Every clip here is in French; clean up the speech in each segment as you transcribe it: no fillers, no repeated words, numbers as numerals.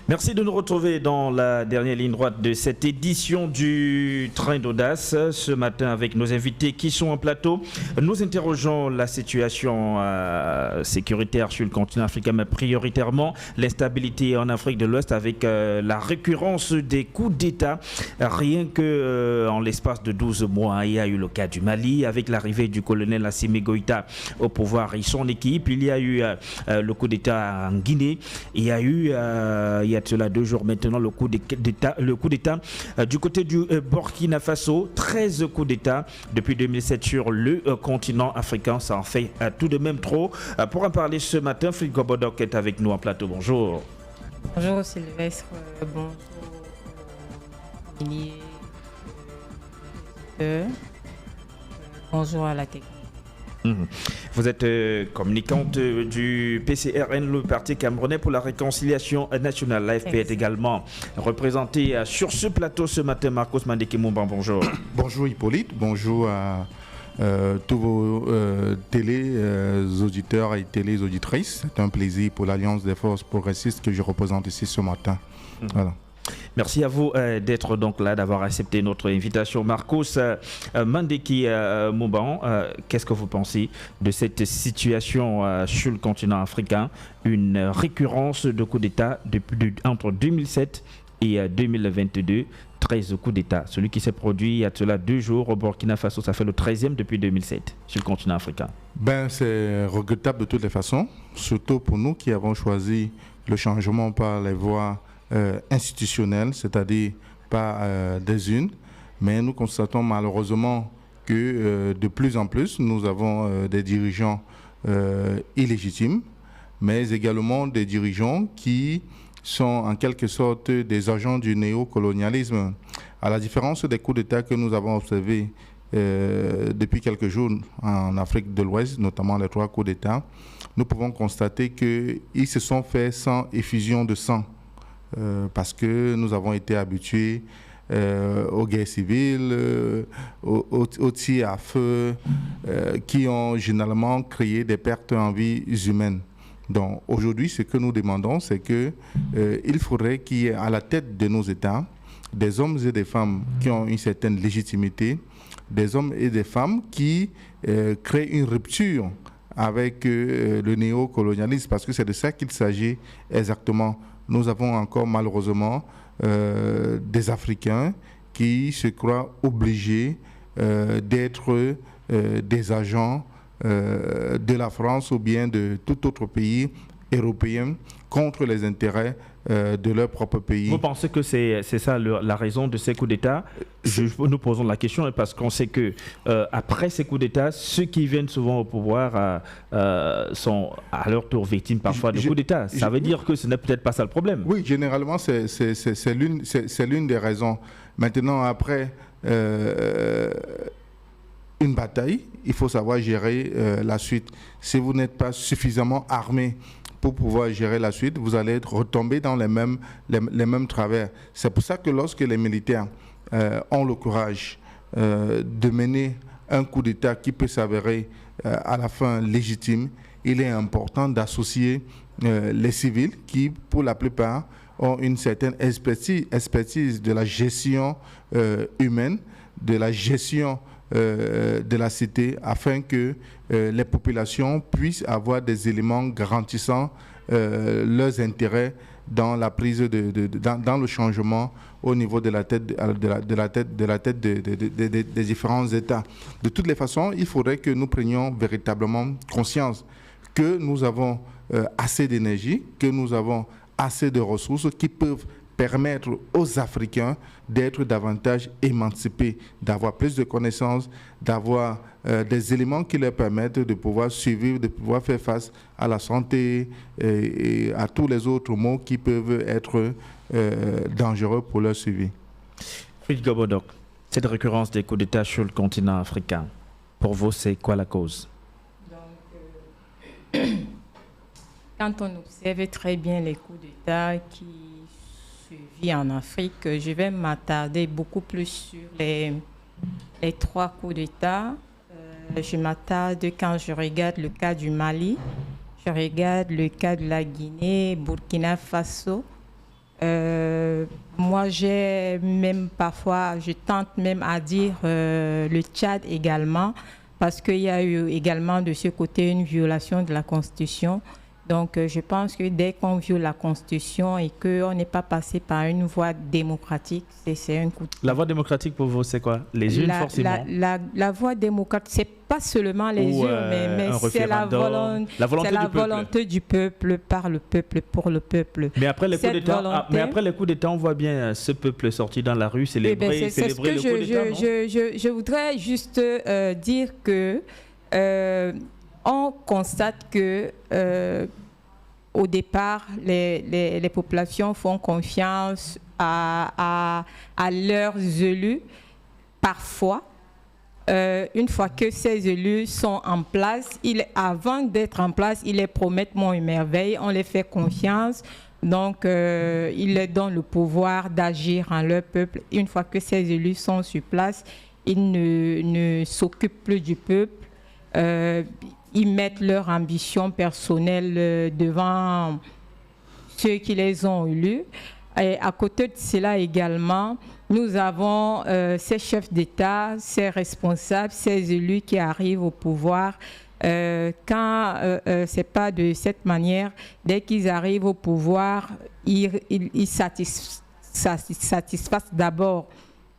Merci de nous retrouver dans la dernière ligne droite de cette édition du Train d'Audace. Ce matin, avec nos invités qui sont en plateau, nous interrogeons la situation sécuritaire sur le continent africain, mais prioritairement l'instabilité en Afrique de l'Ouest avec la récurrence des coups d'État. Rien que en l'espace de 12 mois, il y a eu le cas du Mali avec l'arrivée du colonel Assimi Goïta au pouvoir et son équipe. Il y a eu le coup d'État en Guinée. Il y a eu il y a cela 2 jours maintenant le coup d'État du côté du Burkina Faso. 13 coups d'État depuis 2007 sur le continent africain. Ça en fait tout de même trop. Pour en parler ce matin, Philippe Gobodok est avec nous en plateau. Bonjour. Bonjour Sylvestre, bonjour milliers bonjour à la technique. Vous êtes communicante du PCRN, le Parti camerounais pour la réconciliation nationale. L'AFP est également représenté sur ce plateau ce matin. Marcos Mandeki-Moumban, bonjour. Bonjour Hippolyte, bonjour à tous vos auditeurs et auditrices. C'est un plaisir pour l'Alliance des forces progressistes que je représente ici ce matin. Voilà. Merci à vous d'être donc là, d'avoir accepté notre invitation. Marcos Mandeki-Moumban, qu'est-ce que vous pensez de cette situation sur le continent africain? Une récurrence de coups d'État entre 2007 et 2022, 13 coups d'État. Celui qui s'est produit il y a cela 2 jours au Burkina Faso, ça fait le 13e depuis 2007 sur le continent africain. C'est regrettable de toutes les façons, surtout pour nous qui avons choisi le changement par les voies institutionnelles, c'est-à-dire pas des unes, mais nous constatons malheureusement que de plus en plus nous avons des dirigeants illégitimes, mais également des dirigeants qui sont en quelque sorte des agents du néocolonialisme. À la différence des coups d'État que nous avons observés depuis quelques jours en Afrique de l'Ouest, notamment les 3 coups d'État, nous pouvons constater qu'ils se sont faits sans effusion de sang. Parce que nous avons été habitués aux guerres civiles, aux tirs à feu, qui ont généralement créé des pertes en vies humaines. Donc aujourd'hui, ce que nous demandons, c'est qu'il faudrait qu'il y ait à la tête de nos États des hommes et des femmes qui ont une certaine légitimité, des hommes et des femmes qui créent une rupture avec le néocolonialisme, parce que c'est de ça qu'il s'agit exactement. Nous avons encore malheureusement des Africains qui se croient obligés d'être des agents de la France ou bien de tout autre pays européen contre les intérêts de leur propre pays. Vous pensez que c'est ça la raison de ces coups d'État? Nous posons la question parce qu'on sait que après ces coups d'État, ceux qui viennent souvent au pouvoir sont à leur tour victimes parfois de coups d'État. Ça veut dire que ce n'est peut-être pas ça le problème. Oui, généralement c'est l'une des raisons. Maintenant, après une bataille, il faut savoir gérer la suite. Si vous n'êtes pas suffisamment armé pour pouvoir gérer la suite, vous allez retomber dans les mêmes travers. C'est pour ça que lorsque les militaires ont le courage de mener un coup d'État qui peut s'avérer à la fin légitime, il est important d'associer les civils qui, pour la plupart, ont une certaine expertise de la gestion humaine, de la gestion de la cité, afin que les populations puissent avoir des éléments garantissant leurs intérêts dans la prise dans le changement au niveau de la tête des différents États. De toutes les façons, il faudrait que nous prenions véritablement conscience que nous avons assez d'énergie, que nous avons assez de ressources qui peuvent permettre aux Africains d'être davantage émancipés, d'avoir plus de connaissances, d'avoir des éléments qui leur permettent de pouvoir survivre, de pouvoir faire face à la santé et à tous les autres maux qui peuvent être dangereux pour leur suivi. Philippe Gobodok, cette récurrence des coups d'État sur le continent africain, pour vous, c'est quoi la cause? Donc, quand on observe très bien les coups d'État qui suivis en Afrique, je vais m'attarder beaucoup plus sur les 3 coups d'État. Je m'attarde quand je regarde le cas du Mali, je regarde le cas de la Guinée, Burkina Faso, Moi, j'ai même parfois, je tente même à dire le Tchad également, parce qu'il y a eu également de ce côté une violation de la Constitution. Donc, je pense que dès qu'on viole la Constitution et qu'on n'est pas passé par une voie démocratique, c'est un coup de... La voie démocratique pour vous, c'est quoi? Les urnes, forcément? La voie démocratique, c'est pas seulement les urnes, mais c'est la volonté du peuple, par le peuple, pour le peuple. Mais après les coups d'État, on voit bien ce peuple sorti dans la rue célébrer le coup d'État, non? Je voudrais juste dire que... on constate que au départ, les populations font confiance à leurs élus. Parfois, une fois que ces élus sont en place, avant d'être en place, ils les promettent monts et merveilles, on les fait confiance. Donc, ils leur donnent le pouvoir d'agir en leur peuple. Une fois que ces élus sont sur place, ils ne s'occupent plus du peuple. Ils mettent leur ambition personnelle devant ceux qui les ont élus. Et à côté de cela également, nous avons ces chefs d'État, ces responsables, ces élus qui arrivent au pouvoir. Quand c'est pas de cette manière, dès qu'ils arrivent au pouvoir, ils satisfassent d'abord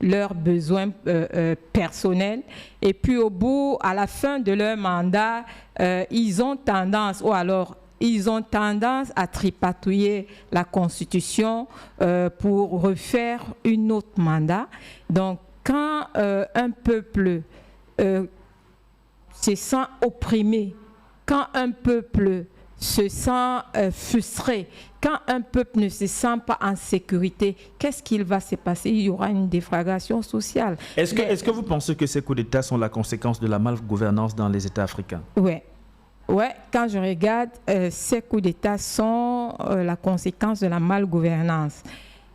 leurs besoins personnels, et puis à la fin de leur mandat, ils ont tendance à tripatouiller la Constitution pour refaire un autre mandat. Donc, quand un peuple se sent opprimé, quand un peuple se sent frustré, quand un peuple ne se sent pas en sécurité, qu'est-ce qu'il va se passer? Il y aura une déflagration sociale. Est-ce que vous pensez que ces coups d'État sont la conséquence de la malgouvernance dans les États africains? Oui. Quand je regarde, ces coups d'État sont la conséquence de la malgouvernance.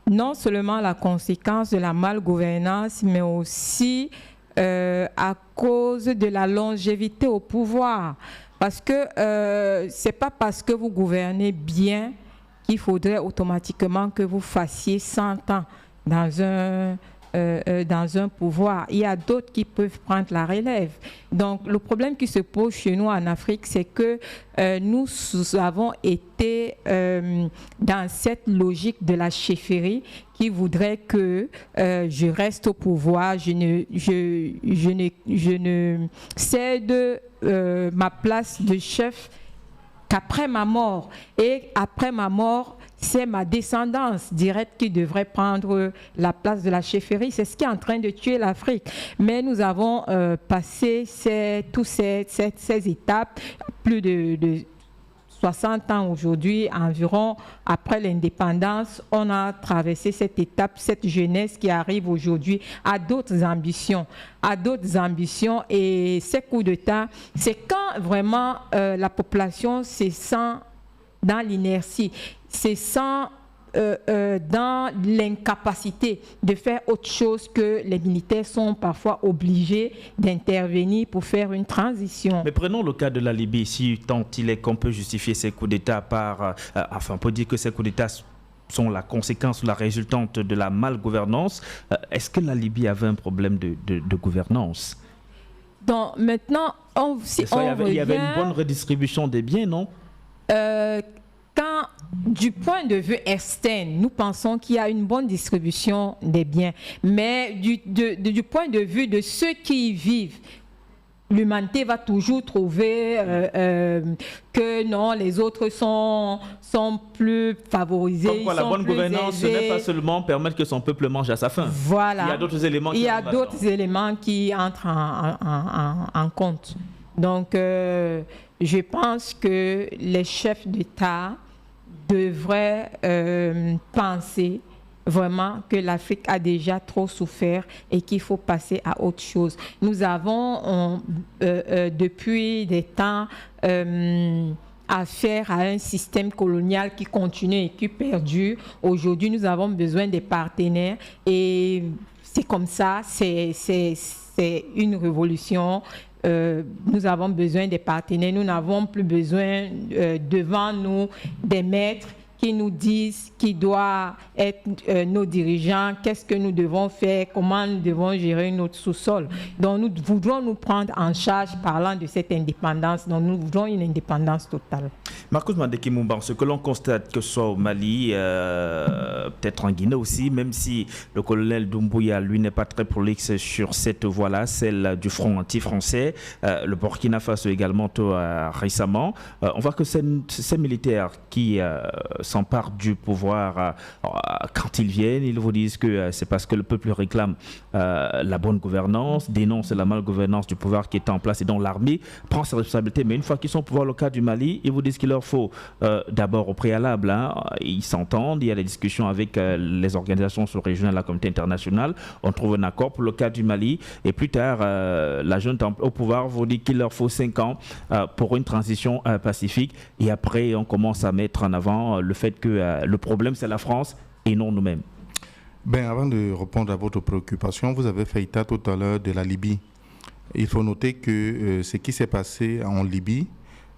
Non seulement la conséquence de la malgouvernance, mais aussi à cause de la longévité au pouvoir. Parce que ce n'est pas parce que vous gouvernez bien qu'il faudrait automatiquement que vous fassiez 100 ans dans un pouvoir. Il y a d'autres qui peuvent prendre la relève. Donc, le problème qui se pose chez nous en Afrique, c'est que nous avons été dans cette logique de la chefferie qui voudrait que je reste au pouvoir, je ne cède ma place de chef qu'après ma mort. Et après ma mort, c'est ma descendance directe qui devrait prendre la place de la chefferie. C'est ce qui est en train de tuer l'Afrique. Mais nous avons passé toutes ces étapes, plus de 60 ans aujourd'hui environ, après l'indépendance, on a traversé cette étape, cette jeunesse qui arrive aujourd'hui à d'autres ambitions. Et ces coups d'État, c'est quand vraiment la population se sent dans l'inertie, se sent dans l'incapacité de faire autre chose, que les militaires sont parfois obligés d'intervenir pour faire une transition. Mais prenons le cas de la Libye, si tant il est qu'on peut justifier ces coups d'État par... on peut dire que ces coups d'État sont la conséquence, la résultante de la malgouvernance. Est-ce que la Libye avait un problème de gouvernance? Donc maintenant, il y avait une bonne redistribution des biens, non? Quand, du point de vue externe, nous pensons qu'il y a une bonne distribution des biens, mais du point de vue de ceux qui y vivent, l'humanité va toujours trouver que non, les autres sont plus favorisés. Comme quoi, la bonne gouvernance, ce n'est pas seulement permettre que son peuple mange à sa faim. Voilà. Il y a d'autres éléments qui entrent en compte. Donc, je pense que les chefs d'État devraient penser vraiment que l'Afrique a déjà trop souffert et qu'il faut passer à autre chose. Nous avons, depuis des temps, affaire à un système colonial qui continue et qui perdure. Aujourd'hui, nous avons besoin des partenaires et c'est comme ça, c'est une révolution. Nous avons besoin des partenaires, nous n'avons plus besoin devant nous des maîtres qui nous disent qui doit être nos dirigeants, qu'est-ce que nous devons faire, comment nous devons gérer notre sous-sol. Donc nous voudrons nous prendre en charge parlant de cette indépendance. Donc nous voudrons une indépendance totale. Marcos Mandeki Mumba, ce que l'on constate, que ce soit au Mali, peut-être en Guinée aussi, même si le colonel Doumbouya, lui, n'est pas très prolixe sur cette voie-là, celle du front anti-français, le Burkina Faso également récemment, on voit que ces militaires qui s'emparent du pouvoir, quand ils viennent, ils vous disent que c'est parce que le peuple réclame la bonne gouvernance, dénonce la malgouvernance du pouvoir qui est en place et dont l'armée prend ses responsabilités. Mais une fois qu'ils sont au pouvoir, le cas du Mali, ils vous disent qu'il leur faut d'abord au préalable, ils s'entendent, il y a des discussions avec les organisations sous-régionales, la communauté internationale, on trouve un accord pour le cas du Mali et plus tard, la junte au pouvoir vous dit qu'il leur faut 5 ans pour une transition pacifique et après on commence à mettre en avant le fait que le problème c'est la France et non nous-mêmes. Ben, avant de répondre à votre préoccupation, vous avez fait état tout à l'heure de la Libye. Il faut noter que ce qui s'est passé en Libye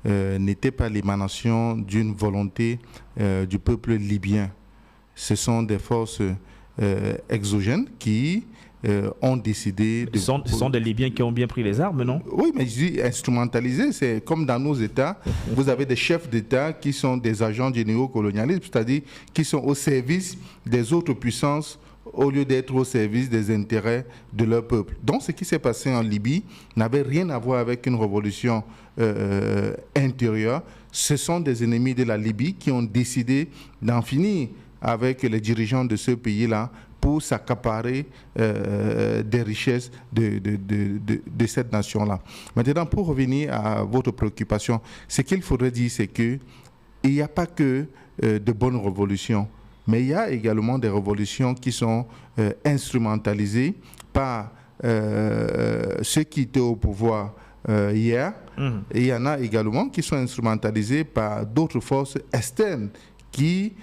n'était pas l'émanation d'une volonté du peuple libyen. Ce sont des forces exogènes qui ont décidé de... Ce sont des Libyens qui ont bien pris les armes, non? Oui, mais je dis instrumentalisés, c'est comme dans nos États, vous avez des chefs d'État qui sont des agents du néocolonialisme, c'est-à-dire qui sont au service des autres puissances au lieu d'être au service des intérêts de leur peuple. Donc ce qui s'est passé en Libye n'avait rien à voir avec une révolution intérieure. Ce sont des ennemis de la Libye qui ont décidé d'en finir avec les dirigeants de ce pays-là pour s'accaparer des richesses de cette nation-là. Maintenant, pour revenir à votre préoccupation, ce qu'il faudrait dire, c'est qu'il n'y a pas que de bonnes révolutions, mais il y a également des révolutions qui sont instrumentalisées par ceux qui étaient au pouvoir hier. Et il y en a également qui sont instrumentalisées par d'autres forces externes qui,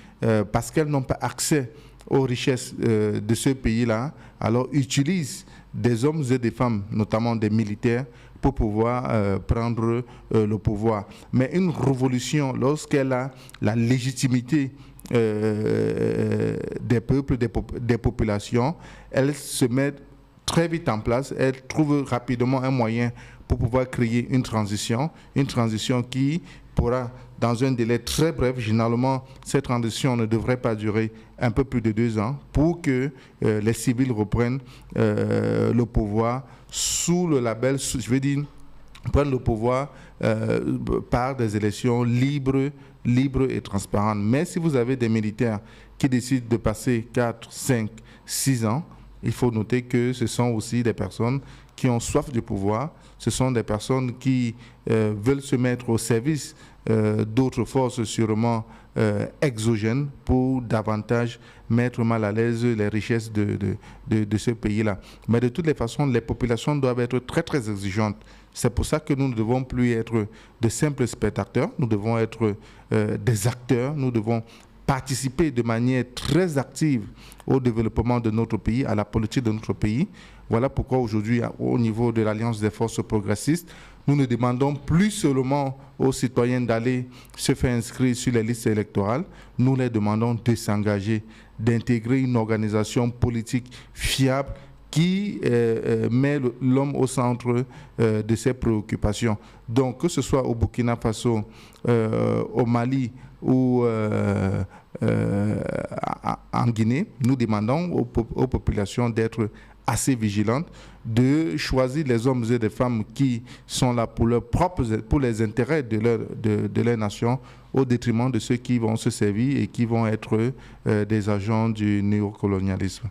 parce qu'elles n'ont pas accès aux richesses de ce pays-là, alors utilisent des hommes et des femmes, notamment des militaires, pour pouvoir prendre le pouvoir. Mais une révolution, lorsqu'elle a la légitimité des peuples, des populations, elle se met très vite en place, elle trouve rapidement un moyen pour pouvoir créer une transition qui pourra, dans un délai très bref, généralement, cette transition ne devrait pas durer un peu plus de 2 ans, pour que les civils reprennent le pouvoir sous le label, je veux dire, prennent le pouvoir par des élections libres et transparentes. Mais si vous avez des militaires qui décident de passer 4, 5, 6 ans, il faut noter que ce sont aussi des personnes qui ont soif du pouvoir, ce sont des personnes qui veulent se mettre au service d'autres forces sûrement exogènes pour davantage mettre mal à l'aise les richesses de ce pays-là. Mais de toutes les façons, les populations doivent être très très exigeantes. C'est pour ça que nous ne devons plus être de simples spectateurs, nous devons être des acteurs, nous devons participer de manière très active au développement de notre pays, à la politique de notre pays. Voilà pourquoi aujourd'hui, au niveau de l'Alliance des forces progressistes, nous ne demandons plus seulement aux citoyens d'aller se faire inscrire sur les listes électorales, nous les demandons de s'engager, d'intégrer une organisation politique fiable qui met l'homme au centre de ses préoccupations. Donc, que ce soit au Burkina Faso, au Mali ou en Guinée, nous demandons aux populations d'être assez vigilantes, de choisir les hommes et les femmes qui sont là pour pour les intérêts de leur nation, au détriment de ceux qui vont se servir et qui vont être des agents du néocolonialisme.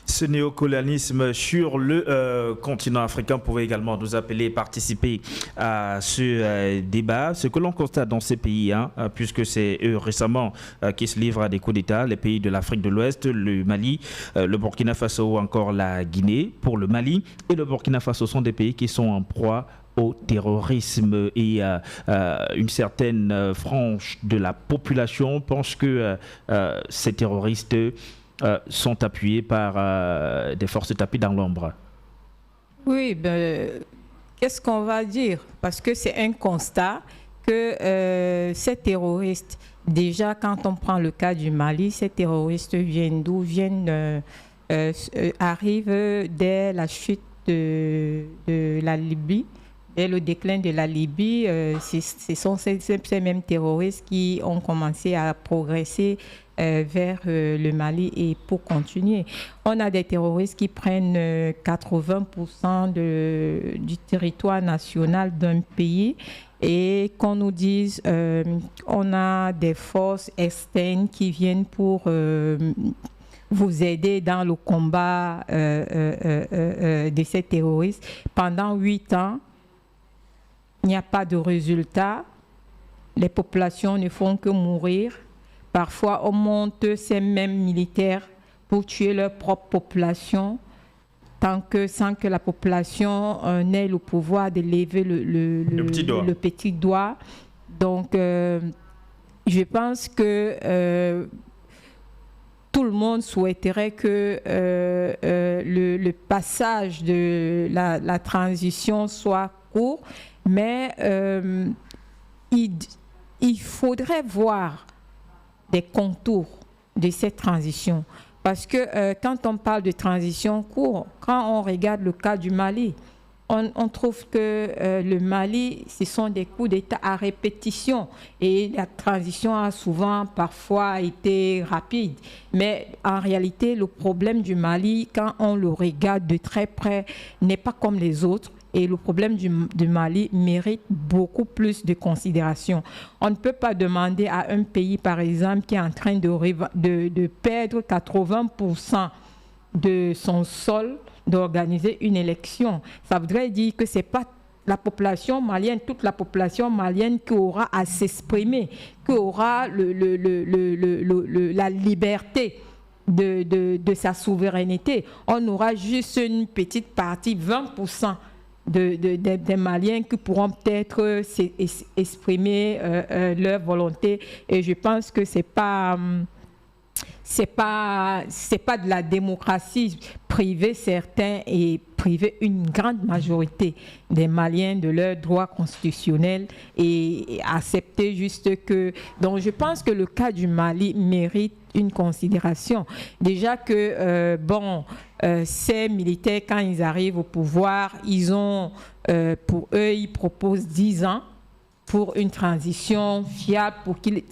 Ce néocolonialisme sur le continent africain pouvait également nous appeler et participer à ce débat. Ce que l'on constate dans ces pays, puisque c'est eux récemment qui se livrent à des coups d'État, les pays de l'Afrique de l'Ouest, le Mali, le Burkina Faso ou encore la Guinée. Pour le Mali et le Burkina Faso sont des pays qui sont en proie au terrorisme et une certaine frange de la population pense que ces terroristes sont appuyés par des forces tapis dans l'ombre. Oui, qu'est-ce qu'on va dire? Parce que c'est un constat que ces terroristes Déjà, quand on prend le cas du Mali, ces terroristes viennent d'où? Arrivent dès la chute de la Libye. Dès le déclin de la Libye, ce sont ces mêmes terroristes qui ont commencé à progresser vers le Mali. Et pour continuer, on a des terroristes qui prennent 80% du territoire national d'un pays. Et qu'on nous dise, on a des forces externes qui viennent pour vous aider dans le combat de ces terroristes. Pendant 8 ans, il n'y a pas de résultat. Les populations ne font que mourir. Parfois, on monte ces mêmes militaires pour tuer leur propre population, sans que la population n'ait le pouvoir de lever le petit doigt. Donc, je pense que tout le monde souhaiterait que le passage de la transition soit court, mais il faudrait voir des contours de cette transition. Parce que quand on parle de transition courte, quand on regarde le cas du Mali, on trouve que le Mali, ce sont des coups d'État à répétition. Et la transition a parfois été rapide. Mais en réalité, le problème du Mali, quand on le regarde de très près, n'est pas comme les autres. Et le problème du Mali mérite beaucoup plus de considération. On ne peut pas demander à un pays, par exemple, qui est en train de perdre 80% de son sol, d'organiser une élection. Ça voudrait dire que ce n'est pas la population malienne, toute la population malienne qui aura à s'exprimer, qui aura la liberté de sa souveraineté. On aura juste une petite partie, 20%. Des Maliens qui pourront peut-être exprimer leur volonté, et je pense que c'est pas de la démocratie, priver certains et priver une grande majorité des Maliens de leurs droits constitutionnels et accepter juste que... Donc je pense que le cas du Mali mérite une considération. Déjà que, ces militaires, quand ils arrivent au pouvoir, ils ont, pour eux, ils proposent 10 ans pour une transition fiable, pour qu'ils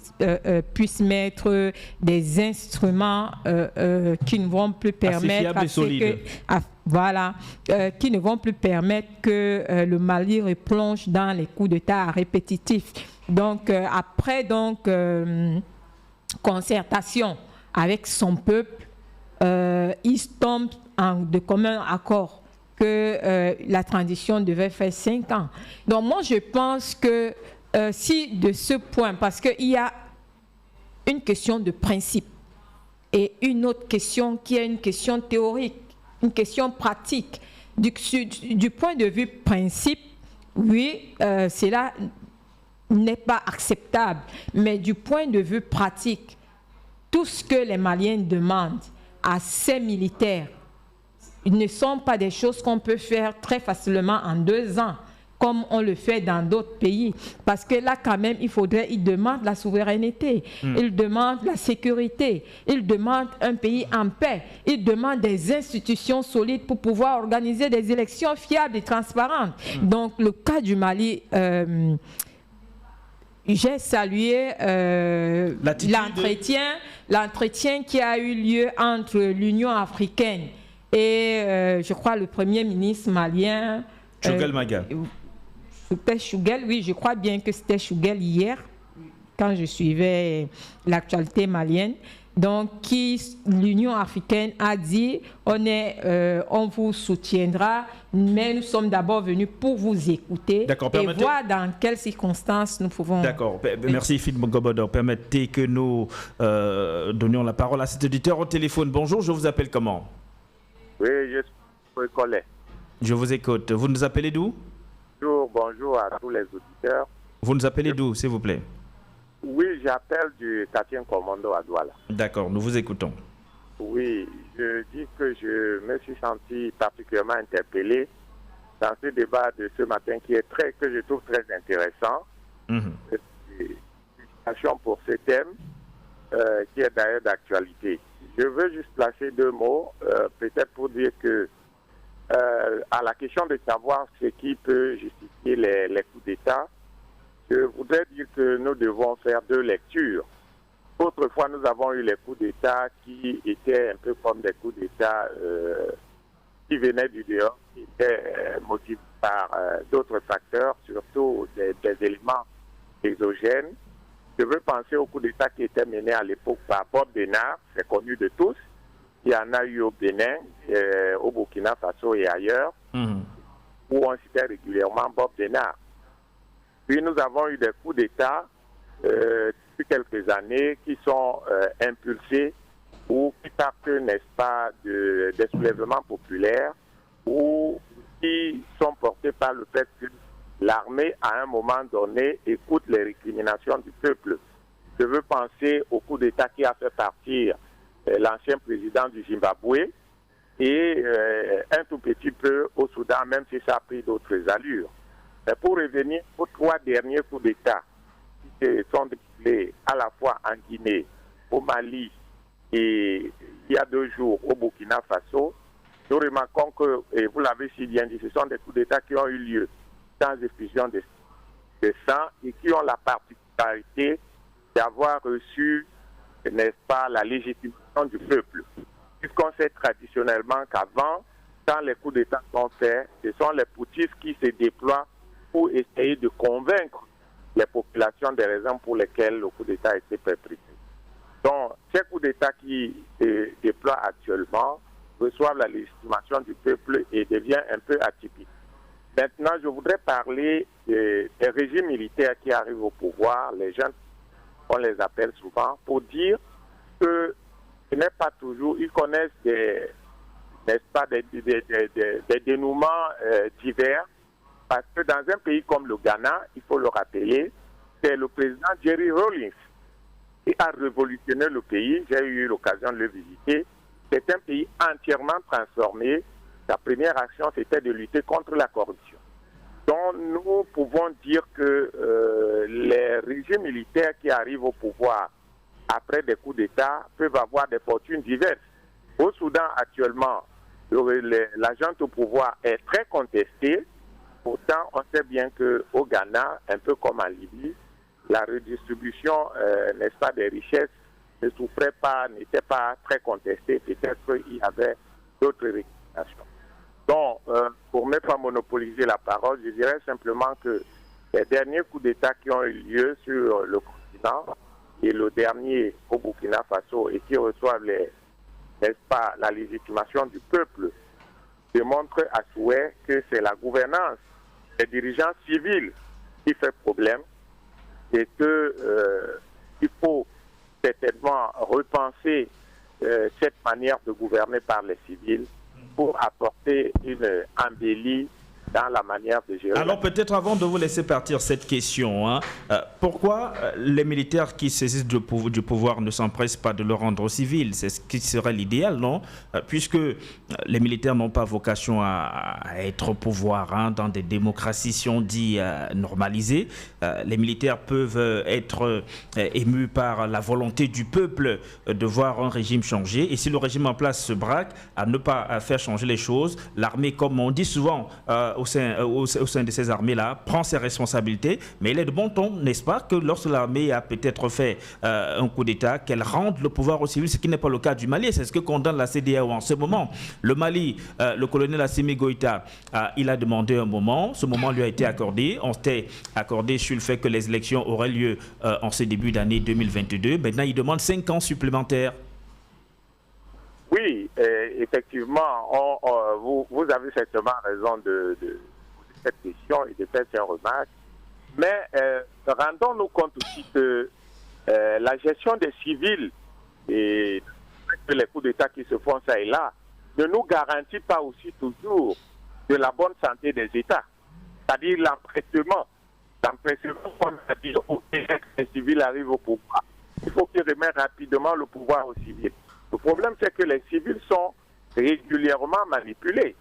puissent mettre des instruments qui ne vont plus permettre qui ne vont plus permettre que le Mali replonge dans les coups d'État répétitifs. Donc après concertation avec son peuple, ils tombent de commun accord que la transition devait faire 5 ans. Donc moi je pense que si de ce point, parce qu'il y a une question de principe et une autre question qui est une question théorique, une question pratique. Du point de vue principe, oui, cela n'est pas acceptable, mais du point de vue pratique, tout ce que les Maliens demandent à ces militaires ne sont pas des choses qu'on peut faire très facilement en 2 ans, comme on le fait dans d'autres pays. Parce que là, quand même, ils demandent la souveraineté, ils demandent la sécurité, ils demandent un pays en paix, ils demandent des institutions solides pour pouvoir organiser des élections fiables et transparentes. Donc, le cas du Mali... j'ai salué l'entretien qui a eu lieu entre l'Union africaine et, je crois, le Premier ministre malien. Choguel Maga. C'était Choguel, oui, je crois bien que c'était Choguel hier, quand je suivais l'actualité malienne. Donc, l'Union africaine a dit, on vous soutiendra, mais nous sommes d'abord venus pour vous écouter et voir dans quelles circonstances nous pouvons... D'accord, merci Philippe Gobodor. Permettez que nous donnions la parole à cet auditeur au téléphone. Bonjour, je vous appelle comment? Oui, je suis Collet. Je vous écoute. Vous nous appelez d'où? Bonjour à tous les auditeurs. Vous nous appelez d'où, s'il vous plaît? Oui, j'appelle du 4e commando à Douala. D'accord, nous vous écoutons. Oui, je dis que je me suis senti particulièrement interpellé dans ce débat de ce matin que je trouve très intéressant. pour ce thème qui est d'ailleurs d'actualité. Je veux juste placer 2 mots, peut-être pour dire que à la question de savoir ce qui peut justifier les coups d'État, je voudrais dire que nous devons faire 2 lectures. Autrefois, nous avons eu les coups d'État qui étaient un peu comme des coups d'État qui venaient du dehors, qui étaient motivés par d'autres facteurs, surtout des éléments exogènes. Je veux penser au coup d'État qui était mené à l'époque par Bob Denard, c'est connu de tous. Il y en a eu au Bénin, au Burkina Faso et ailleurs, où on citait régulièrement Bob Denard. Puis nous avons eu des coups d'État depuis quelques années qui sont impulsés ou qui partent, n'est-ce pas, des soulèvements populaires ou qui sont portés par le fait que l'armée, à un moment donné, écoute les récriminations du peuple. Je veux penser au coup d'État qui a fait partir l'ancien président du Zimbabwe et un tout petit peu au Soudan, même si ça a pris d'autres allures. Mais pour revenir aux 3 derniers coups d'État qui se sont déroulés à la fois en Guinée, au Mali et il y a 2 jours au Burkina Faso, nous remarquons que, et vous l'avez si bien dit, ce sont des coups d'État qui ont eu lieu sans effusion de sang et qui ont la particularité d'avoir reçu, n'est-ce pas, la légitimation du peuple. Puisqu'on sait traditionnellement qu'avant, quand les coups d'État sont faits, ce sont les putschistes qui se déploient pour essayer de convaincre les populations des raisons pour lesquelles le coup d'État a été perpétré. Donc, ces coups d'État qui se déploient actuellement reçoivent la légitimation du peuple et deviennent un peu atypiques. Maintenant, je voudrais parler des régimes militaires qui arrivent au pouvoir, les jeunes, on les appelle souvent, pour dire que ce n'est pas toujours, ils connaissent des, n'est-ce pas, des dénouements divers, parce que dans un pays comme le Ghana, il faut le rappeler, c'est le président Jerry Rawlings qui a révolutionné le pays. J'ai eu l'occasion de le visiter. C'est un pays entièrement transformé. Sa première action, c'était de lutter contre la corruption. Donc, nous pouvons dire que les régimes militaires qui arrivent au pouvoir après des coups d'État peuvent avoir des fortunes diverses. Au Soudan, actuellement, l'agent au pouvoir est très contesté. Pourtant, on sait bien qu'au Ghana, un peu comme en Libye, la redistribution, n'est-ce pas, des richesses ne souffrait pas, n'était pas très contestée. Peut-être qu'il y avait d'autres réclamations. Donc, pour ne pas monopoliser la parole, je dirais simplement que les derniers coups d'État qui ont eu lieu sur le continent et le dernier au Burkina Faso et qui reçoivent n'est-ce pas, la légitimation du peuple démontrent à souhait que c'est la gouvernance des dirigeants civils qui fait problème et qu'il faut certainement repenser cette manière de gouverner par les civils pour apporter une embellie dans la manière de gérer. Alors peut-être avant de vous laisser partir cette question, pourquoi les militaires qui saisissent du pouvoir ne s'empressent pas de le rendre aux civils? C'est ce qui serait l'idéal, non? Puisque les militaires n'ont pas vocation à être au pouvoir dans des démocraties, si on dit, normalisées. Les militaires peuvent être émus par la volonté du peuple de voir un régime changer. Et si le régime en place se braque à ne pas faire changer les choses, l'armée, comme on dit souvent, au sein de ces armées-là, prend ses responsabilités, mais il est de bon ton, n'est-ce pas, que lorsque l'armée a peut-être fait un coup d'État, qu'elle rende le pouvoir aux civils, ce qui n'est pas le cas du Mali. C'est ce que condamne la CEDEAO en ce moment. Le Mali, le colonel Assimi Goïta, il a demandé un moment, ce moment lui a été accordé, on s'était accordé sur le fait que les élections auraient lieu en ce début d'année 2022. Maintenant, il demande 5 ans supplémentaires. Oui, effectivement, vous avez certainement raison de cette question et de faire ces remarques. Mais rendons-nous compte aussi que la gestion des civils et les coups d'État qui se font ça et là ne nous garantit pas aussi toujours de la bonne santé des États. C'est-à-dire l'empressement qu'on a dit que les civils arrivent au pouvoir. Il faut qu'ils remettent rapidement le pouvoir aux civils. Le problème, c'est que les civils sont régulièrement manipulés.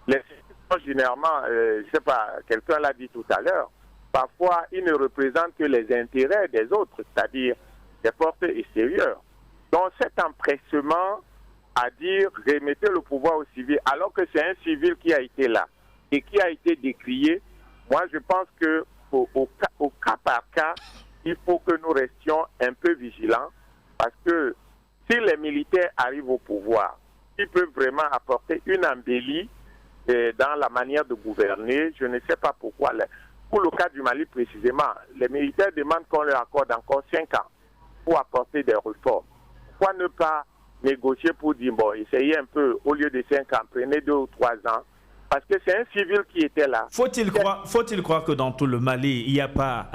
Les civils sont généralement, je ne sais pas, quelqu'un l'a dit tout à l'heure, parfois, ils ne représentent que les intérêts des autres, c'est-à-dire des forces extérieures. Donc cet empressement à dire remettez le pouvoir aux civils, alors que c'est un civil qui a été là et qui a été décrié, moi je pense que au cas par cas, il faut que nous restions un peu vigilants, parce que si les militaires arrivent au pouvoir, ils peuvent vraiment apporter une embellie dans la manière de gouverner. Je ne sais pas pourquoi. Pour le cas du Mali précisément, les militaires demandent qu'on leur accorde encore 5 ans pour apporter des réformes. Pourquoi ne pas négocier pour dire, bon, essayez un peu, au lieu de 5 ans, prenez 2 ou 3 ans, parce que c'est un civil qui était là. Faut-il croire que dans tout le Mali, il n'y a pas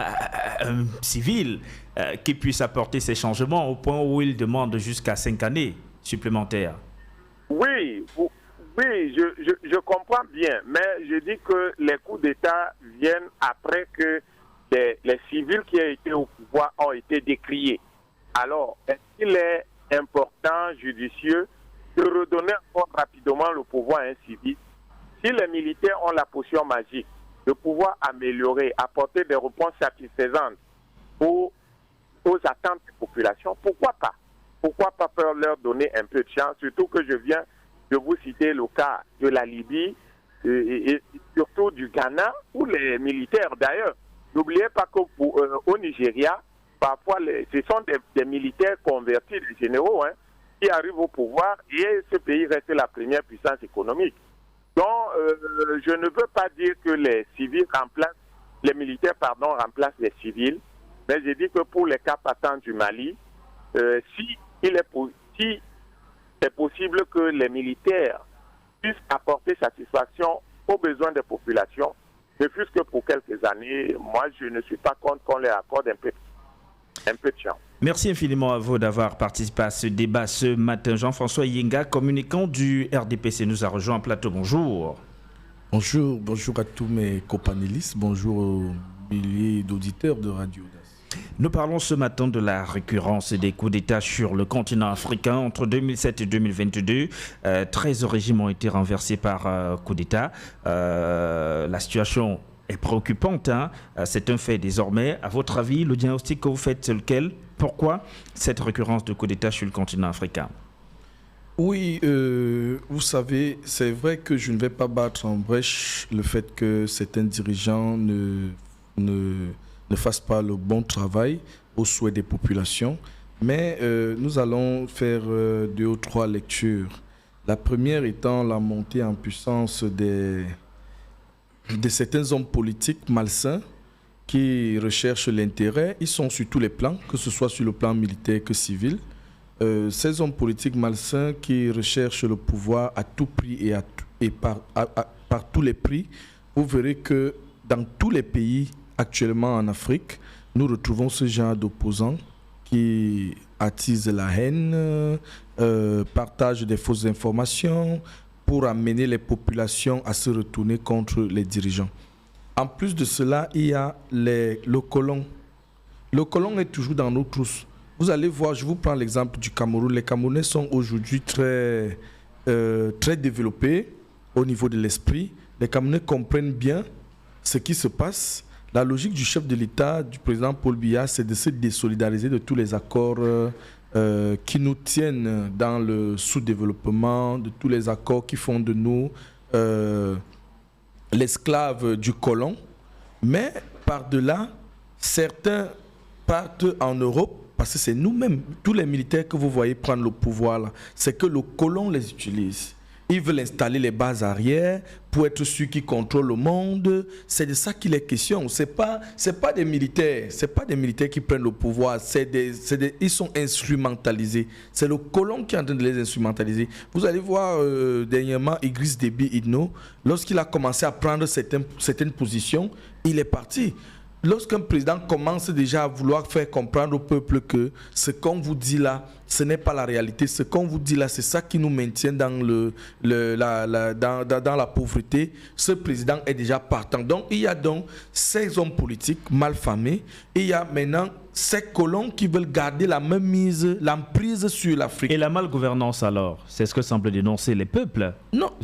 un civil qui puisse apporter ces changements au point où il demande jusqu'à 5 années supplémentaires? Oui, je comprends bien, mais je dis que les coups d'État viennent après que les civils qui ont été au pouvoir ont été décriés. Alors, est-ce qu'il est important, judicieux, de redonner encore rapidement le pouvoir à un civil? Si les militaires ont la potion magique de pouvoir améliorer, apporter des réponses satisfaisantes aux attentes des populations, pourquoi pas? Pourquoi pas leur donner un peu de chance? Surtout que je viens de vous citer le cas de la Libye et surtout du Ghana, où les militaires, d'ailleurs, n'oubliez pas qu'au Nigeria, parfois ce sont des militaires convertis, des généraux, qui arrivent au pouvoir et ce pays reste la première puissance économique. Donc, je ne veux pas dire que les militaires remplacent les civils, mais je dis que pour les cas patents du Mali, si c'est possible que les militaires puissent apporter satisfaction aux besoins des populations, ne fût-ce que pour quelques années, moi je ne suis pas contre qu'on leur accorde un peu de chance. Merci infiniment à vous d'avoir participé à ce débat ce matin. Jean-François Yenga, communicant du RDPC, nous a rejoint en plateau. Bonjour. Bonjour à tous mes copanélistes, bonjour aux milliers d'auditeurs de Radio Das. Nous parlons ce matin de la récurrence des coups d'État sur le continent africain. Entre 2007 et 2022, 13 régimes ont été renversés par coup d'État. La situation est préoccupante, c'est un fait désormais. À votre avis, le diagnostic que vous faites, c'est lequel? Pourquoi cette récurrence de coups d'État sur le continent africain? Oui, vous savez, c'est vrai que je ne vais pas battre en brèche le fait que certains dirigeants ne fassent pas le bon travail au souhait des populations, mais nous allons faire 2 ou 3 lectures. La première étant la montée en puissance de certains hommes politiques malsains qui recherchent l'intérêt. Ils sont sur tous les plans, que ce soit sur le plan militaire que civil. Ces hommes politiques malsains qui recherchent le pouvoir à tout prix et par tous les prix, vous verrez que dans tous les pays actuellement en Afrique, nous retrouvons ce genre d'opposants qui attisent la haine, partagent des fausses informations pour amener les populations à se retourner contre les dirigeants. En plus de cela, il y a le colon. Le colon est toujours dans nos trousses. Vous allez voir, je vous prends l'exemple du Cameroun. Les Camerounais sont aujourd'hui très développés au niveau de l'esprit. Les Camerounais comprennent bien ce qui se passe. La logique du chef de l'État, du président Paul Biya, c'est de se désolidariser de tous les accords qui nous tiennent dans le sous-développement, de tous les accords qui font de nous l'esclave du colon. Mais par-delà, certains partent en Europe, parce que c'est nous-mêmes, tous les militaires que vous voyez prendre le pouvoir là, c'est que le colon les utilise. Ils veulent installer les bases arrière pour être ceux qui contrôlent le monde. C'est de ça qu'il est question. C'est pas des militaires. C'est pas des militaires qui prennent le pouvoir. Ils sont instrumentalisés. C'est le colon qui est en train de les instrumentaliser. Vous allez voir dernièrement Idriss Déby Itno, lorsqu'il a commencé à prendre certaines positions, il est parti. Lorsqu'un président commence déjà à vouloir faire comprendre au peuple que ce qu'on vous dit là, ce n'est pas la réalité, ce qu'on vous dit là, c'est ça qui nous maintient dans dans la pauvreté, ce président est déjà partant. Donc il y a donc ces hommes politiques mal famés, et il y a maintenant ces colons qui veulent garder la même l'emprise sur l'Afrique. Et la malgouvernance alors, c'est ce que semblent dénoncer les peuples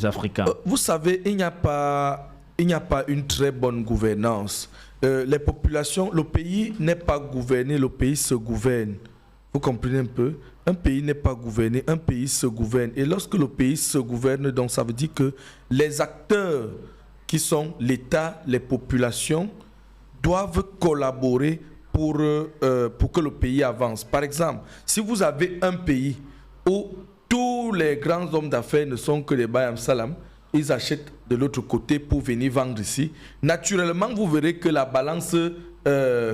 africains. Vous savez, il n'y a pas une très bonne gouvernance. les populations, le pays n'est pas gouverné, le pays se gouverne. Vous comprenez un peu? Un pays n'est pas gouverné, un pays se gouverne. Et lorsque le pays se gouverne, donc ça veut dire que les acteurs qui sont l'État, les populations, doivent collaborer pour que le pays avance. Par exemple, si vous avez un pays où tous les grands hommes d'affaires ne sont que des Bayam Salam, ils achètent de l'autre côté pour venir vendre ici. Naturellement, vous verrez que la balance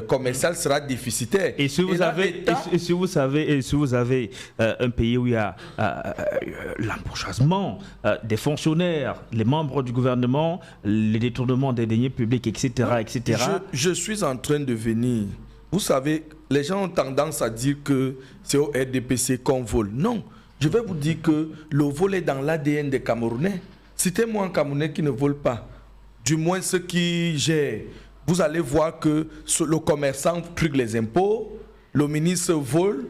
commerciale sera déficitaire. Et si vous avez un pays où il y a l'empourchasement des fonctionnaires, les membres du gouvernement, les détournements des deniers publics, etc., etc. Je suis en train de venir. Vous savez, les gens ont tendance à dire que c'est au RDPC qu'on vole. Non, je vais vous dire que le vol est dans l'ADN des Camerounais. Citez-moi un Camerounais qui ne vole pas. Du moins ceux qui gèrent. Vous allez voir que le commerçant truque les impôts, le ministre vole,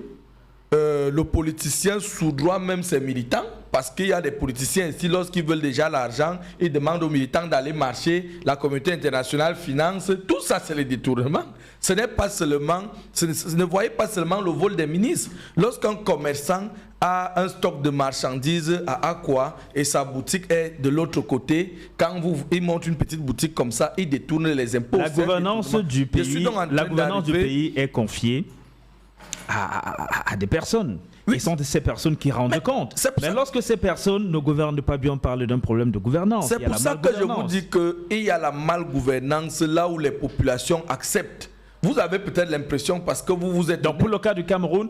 le politicien sous-droit même ses militants, parce qu'il y a des politiciens ici, lorsqu'ils veulent déjà l'argent, ils demandent aux militants d'aller marcher, la communauté internationale finance, tout ça c'est le détournement. Ce n'est pas seulement, ne voyez pas seulement le vol des ministres. Lorsqu'un commerçant a un stock de marchandises à Aqua et sa boutique est de l'autre côté, quand il monte une petite boutique comme ça, il détourne les impôts. La gouvernance du pays est confiée à des personnes. Oui. Et ce sont ces personnes qui rendent compte. Mais lorsque ces personnes ne gouvernent pas bien, on parle d'un problème de gouvernance. C'est pour ça que je vous dis qu'il y a la malgouvernance là où les populations acceptent. Vous avez peut-être l'impression parce que vous êtes... Donc pour le cas du Cameroun,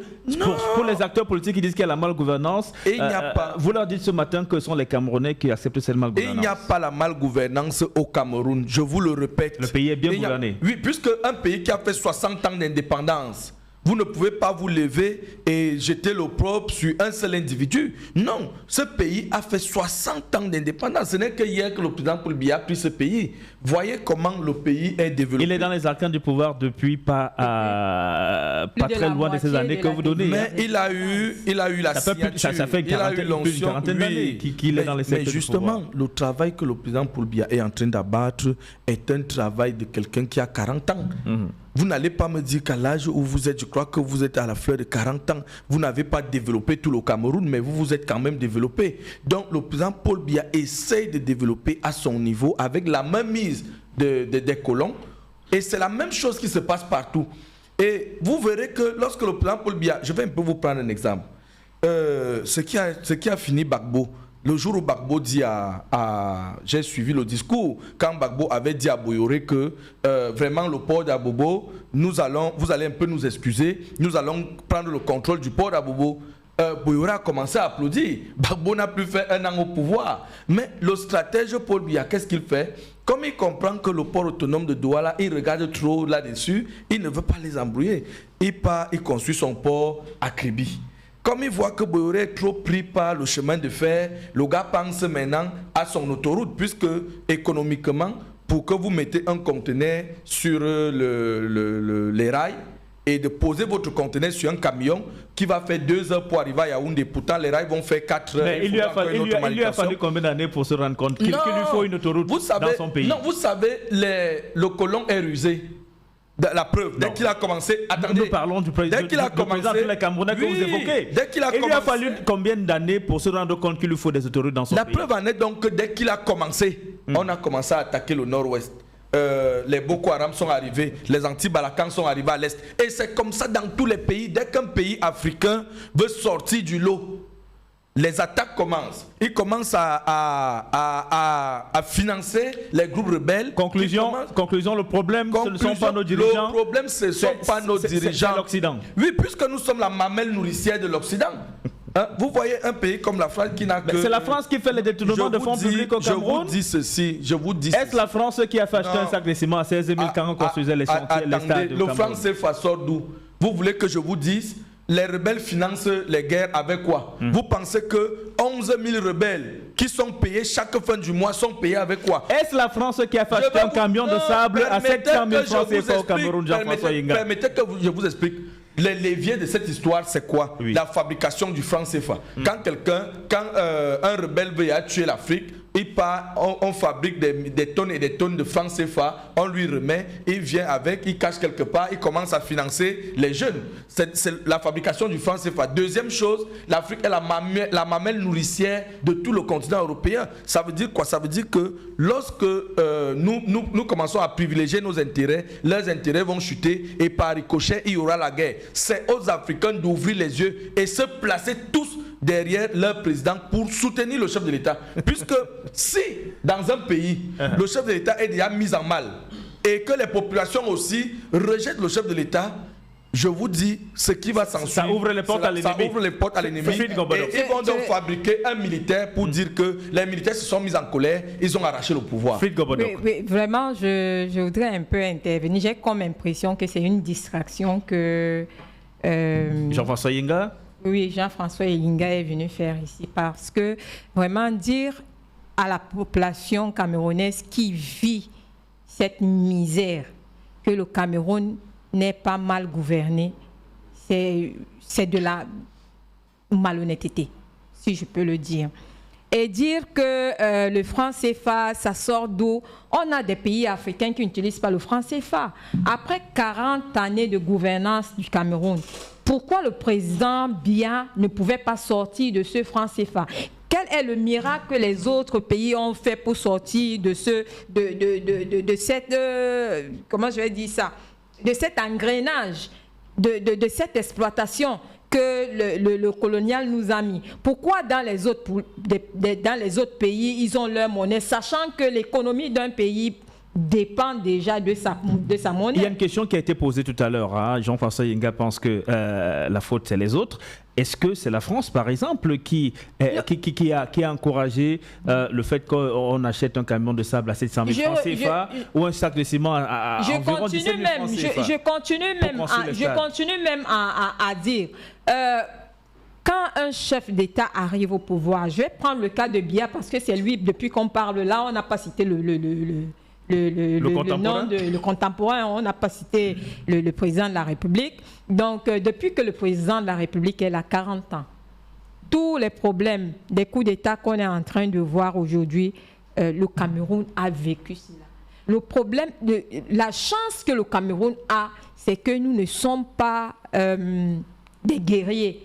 pour les acteurs politiques qui disent qu'il y a la malgouvernance, il n'y a pas... vous leur dites ce matin que ce sont les Camerounais qui acceptent cette malgouvernance. Il n'y a pas la malgouvernance au Cameroun, je vous le répète. Le pays est bien gouverné. Oui, puisque un pays qui a fait 60 ans d'indépendance, vous ne pouvez pas vous lever et jeter l'opprobre sur un seul individu. Non, ce pays a fait 60 ans d'indépendance. Ce n'est que hier que le président Paul Biya a pris ce pays. Voyez comment le pays est développé. Il est dans les arcanes du pouvoir depuis pas très loin de ces années que vous donnez. Mais il a eu la signature. Ça fait une quarantaine d'années qu'il est dans les secteurs. Mais justement, le travail que le président Paul Biya est en train d'abattre est un travail de quelqu'un qui a 40 ans. Vous n'allez pas me dire qu'à l'âge où vous êtes, je crois que vous êtes à la fleur de 40 ans, vous n'avez pas développé tout le Cameroun, mais vous êtes quand même développé. Donc le président Paul Biya essaye de développer à son niveau avec la même mise des colons. Et c'est la même chose qui se passe partout. Et vous verrez que lorsque le président Paul Biya, je vais un peu vous prendre un exemple, ce qui a fini Gbagbo. Le jour où Gbagbo dit j'ai suivi le discours, quand Gbagbo avait dit à Boyore que vraiment le port d'Abobo, vous allez un peu nous excuser, nous allons prendre le contrôle du port d'Abobo. Boyore a commencé à applaudir. Gbagbo n'a plus fait un an au pouvoir. Mais le stratège Paul Biya, qu'est-ce qu'il fait? Comme il comprend que le port autonome de Douala, il regarde trop là-dessus, il ne veut pas les embrouiller. Il construit son port à Kribi. Comme il voit que Boyore est trop pris par le chemin de fer, le gars pense maintenant à son autoroute, puisque économiquement, pour que vous mettez un conteneur sur les rails et de poser votre conteneur sur un camion qui va faire 2 heures pour arriver à Yaoundé, pourtant les rails vont faire 4 heures. Mais il lui a fallu combien d'années pour se rendre compte qu'il lui faut une autoroute dans son pays? Non, vous savez, le colon est rusé. La preuve, dès qu'il a commencé, attendez, nous parlons du président, de la Camerounais que vous évoquez. Il lui a fallu combien d'années pour se rendre compte qu'il lui faut des autoroutes dans son pays? La preuve en est donc que dès qu'il a commencé, on a commencé à attaquer le nord-ouest. Les Boko Haram sont arrivés, les anti-Balakans sont arrivés à l'est. Et c'est comme ça dans tous les pays. Dès qu'un pays africain veut sortir du lot, les attaques commencent. Ils commencent à financer les groupes rebelles. Conclusion, le problème, ce ne sont pas nos dirigeants. Le problème, ce ne sont pas nos dirigeants. C'est l'Occident. Oui, puisque nous sommes la mamelle nourricière de l'Occident. Vous voyez un pays comme la France qui n'a que... C'est la France qui fait les détournements de fonds publics au Cameroun. Je vous dis ceci, Est-ce la France qui a fait acheter un sac de ciment à 16 000 quand on construisait les chantiers, les stades du Cameroun? Le franc CFA sort d'où? Vous voulez que je vous dise? Les rebelles financent les guerres avec quoi? Vous pensez que 11 000 rebelles qui sont payés chaque fin du mois sont payés avec quoi? Est-ce la France qui a fait acheter un camion de sable à 700 000 francs CFA au Cameroun, Jean-François Yinga? Permettez que je vous explique. Les leviers de cette histoire, c'est quoi? La fabrication du franc CFA. Quand un rebelle veut tuer l'Afrique, il part, on fabrique des tonnes et des tonnes de francs CFA, on lui remet, il vient avec, il cache quelque part, il commence à financer les jeunes. C'est la fabrication du franc CFA. Deuxième chose, l'Afrique est la mamelle nourricière de tout le continent européen. Ça veut dire quoi? Ça veut dire que lorsque nous commençons à privilégier nos intérêts, leurs intérêts vont chuter et par ricochet, il y aura la guerre. C'est aux Africains d'ouvrir les yeux et se placer tous derrière leur président pour soutenir le chef de l'État. Puisque si dans un pays, le chef de l'État est déjà mis en mal et que les populations aussi rejettent le chef de l'État, je vous dis, ce qui va s'en suivre, ça ouvre les portes à l'ennemi. Ça ouvre les portes à l'ennemi. Et ils vont donc fabriquer un militaire pour dire que les militaires se sont mis en colère, ils ont arraché le pouvoir. Oui, vraiment, je voudrais un peu intervenir. J'ai comme impression que c'est une distraction que... Jean-François Yenga? Oui, Jean-François Yenga est venu faire ici parce que vraiment dire à la population camerounaise qui vit cette misère que le Cameroun n'est pas mal gouverné, c'est de la malhonnêteté, si je peux le dire. Et dire que le franc CFA, ça sort d'où? On a des pays africains qui n'utilisent pas le franc CFA. Après 40 années de gouvernance du Cameroun, pourquoi le président Biya ne pouvait pas sortir de ce franc CFA? Quel est le miracle que les autres pays ont fait pour sortir de cette, comment je vais dire ça, de cet engrenage, de cette exploitation que le colonial nous a mis? Pourquoi dans les autres pays, ils ont leur monnaie, sachant que l'économie d'un pays dépend déjà de sa monnaie? Il y a une question qui a été posée tout à l'heure. Hein. Jean-François Yenga pense que la faute, c'est les autres. Est-ce que c'est la France, par exemple, qui a encouragé le fait qu'on achète un camion de sable à 700 000 francs CFA ou un sac de ciment à environ 17 000 francs CFA? Je continue même à dire... quand un chef d'État arrive au pouvoir, je vais prendre le cas de Biya parce que c'est lui, depuis qu'on parle là, on n'a pas cité le contemporain, on n'a pas cité le président de la République. Donc, depuis que le président de la République est là, 40 ans, tous les problèmes des coups d'État qu'on est en train de voir aujourd'hui, le Cameroun a vécu cela. Le problème, la chance que le Cameroun a, c'est que nous ne sommes pas des guerriers.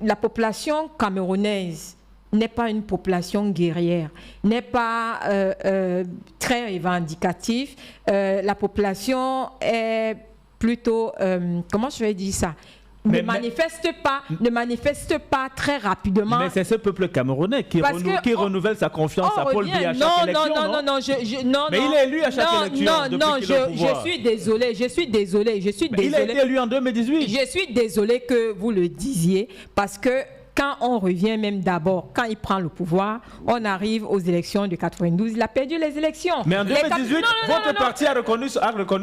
La population camerounaise n'est pas une population guerrière, n'est pas très revendicative. La population est plutôt, comment je vais dire ça, ne manifeste pas très rapidement. Mais c'est ce peuple camerounais qui renouvelle sa confiance à Paul Biya à chaque élection, non? Mais il est élu à chaque élection. Je suis désolé. Il a été élu en 2018. Je suis désolé que vous le disiez, parce que quand on revient même d'abord, quand il prend le pouvoir, on arrive aux élections de 92, il a perdu les élections. Mais en 2018, votre parti a reconnu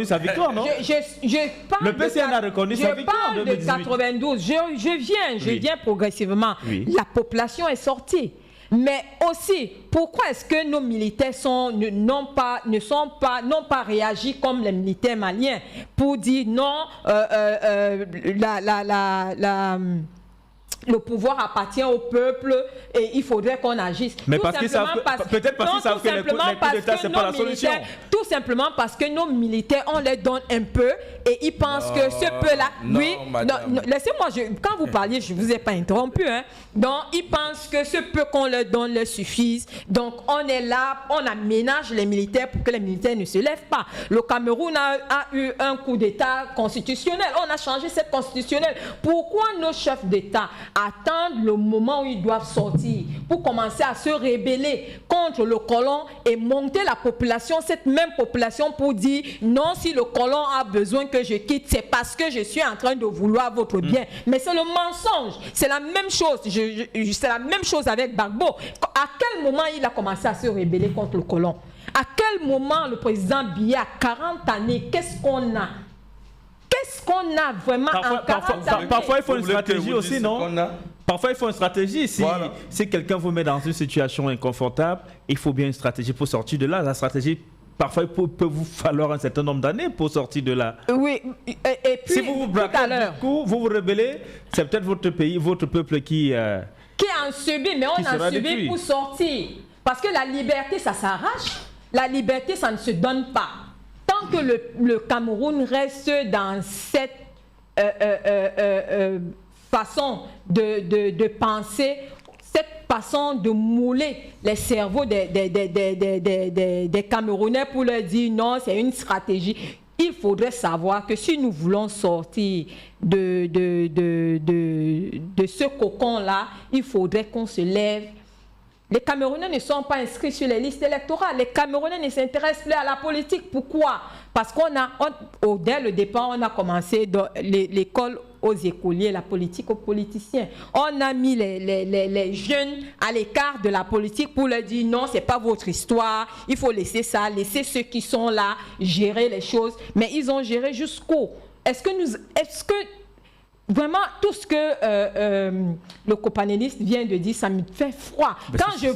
sa victoire, non? Le PCN a reconnu sa victoire en 2018. Je parle de 92, je viens progressivement. Oui. La population est sortie. Mais aussi, pourquoi est-ce que nos militaires n'ont pas réagi comme les militaires maliens pour dire non, le pouvoir appartient au peuple et il faudrait qu'on agisse. Mais peut-être parce qu'ils savent que les coups d'État, ce n'est pas la solution. Tout simplement parce que nos militaires, on les donne un peu et ils pensent que ce peu-là... Laissez-moi, quand vous parliez, je ne vous ai pas interrompu. Hein. Donc, ils pensent que ce peu qu'on leur donne leur suffise. Donc, on est là, on aménage les militaires pour que les militaires ne se lèvent pas. Le Cameroun a eu un coup d'État constitutionnel. On a changé cette constitutionnelle. Pourquoi nos chefs d'État attendre le moment où ils doivent sortir pour commencer à se rebeller contre le colon et monter la population, cette même population, pour dire non, si le colon a besoin que je quitte, c'est parce que je suis en train de vouloir votre bien. Mais c'est le mensonge. C'est la même chose. C'est la même chose avec Gbagbo. À quel moment il a commencé à se rebeller contre le colon? À quel moment le président Biya, 40 années, qu'est-ce qu'on a? Qu'est-ce qu'on a vraiment en 40 années? Parfois, il faut une stratégie aussi, non? Parfois, il faut une stratégie. Si quelqu'un vous met dans une situation inconfortable, il faut bien une stratégie pour sortir de là. La stratégie, parfois, il peut vous falloir un certain nombre d'années pour sortir de là. Oui, et puis, si vous vous braquez du coup, vous vous rebellez, c'est peut-être votre pays, votre peuple qui en subit, mais on en subit pour sortir. Parce que la liberté, ça s'arrache. La liberté, ça ne se donne pas. Tant que le Cameroun reste dans cette façon de penser, cette façon de mouler les cerveaux des Camerounais pour leur dire non, c'est une stratégie. Il faudrait savoir que si nous voulons sortir de ce cocon-là, il faudrait qu'on se lève. Les Camerounais ne sont pas inscrits sur les listes électorales. Les Camerounais ne s'intéressent plus à la politique. Pourquoi? Parce dès le départ, on a commencé dans l'école aux écoliers, la politique aux politiciens. On a mis les jeunes à l'écart de la politique pour leur dire non, c'est pas votre histoire, il faut laisser ça, laisser ceux qui sont là gérer les choses. Mais ils ont géré jusqu'où? Est-ce que vraiment, tout ce que le copanéliste vient de dire, ça me fait froid. Quand je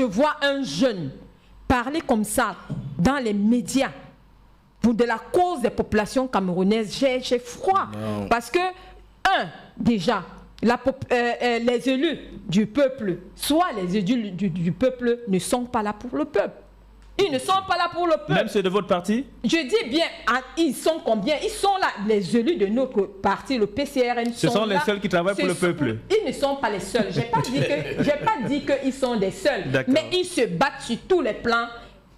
vois un jeune parler comme ça dans les médias pour de la cause des populations camerounaises, j'ai froid. Non. Parce que, déjà, les élus du peuple, soit les élus du peuple ne sont pas là pour le peuple. Ils ne sont pas là pour le peuple. Même ceux de votre parti? Je dis bien, ils sont combien? Ils sont là, les élus de notre parti, le PCRN. Ce sont les seuls qui travaillent pour le peuple. Ils ne sont pas les seuls. Je n'ai pas dit qu'ils sont des seuls. Mais ils se battent sur tous les plans.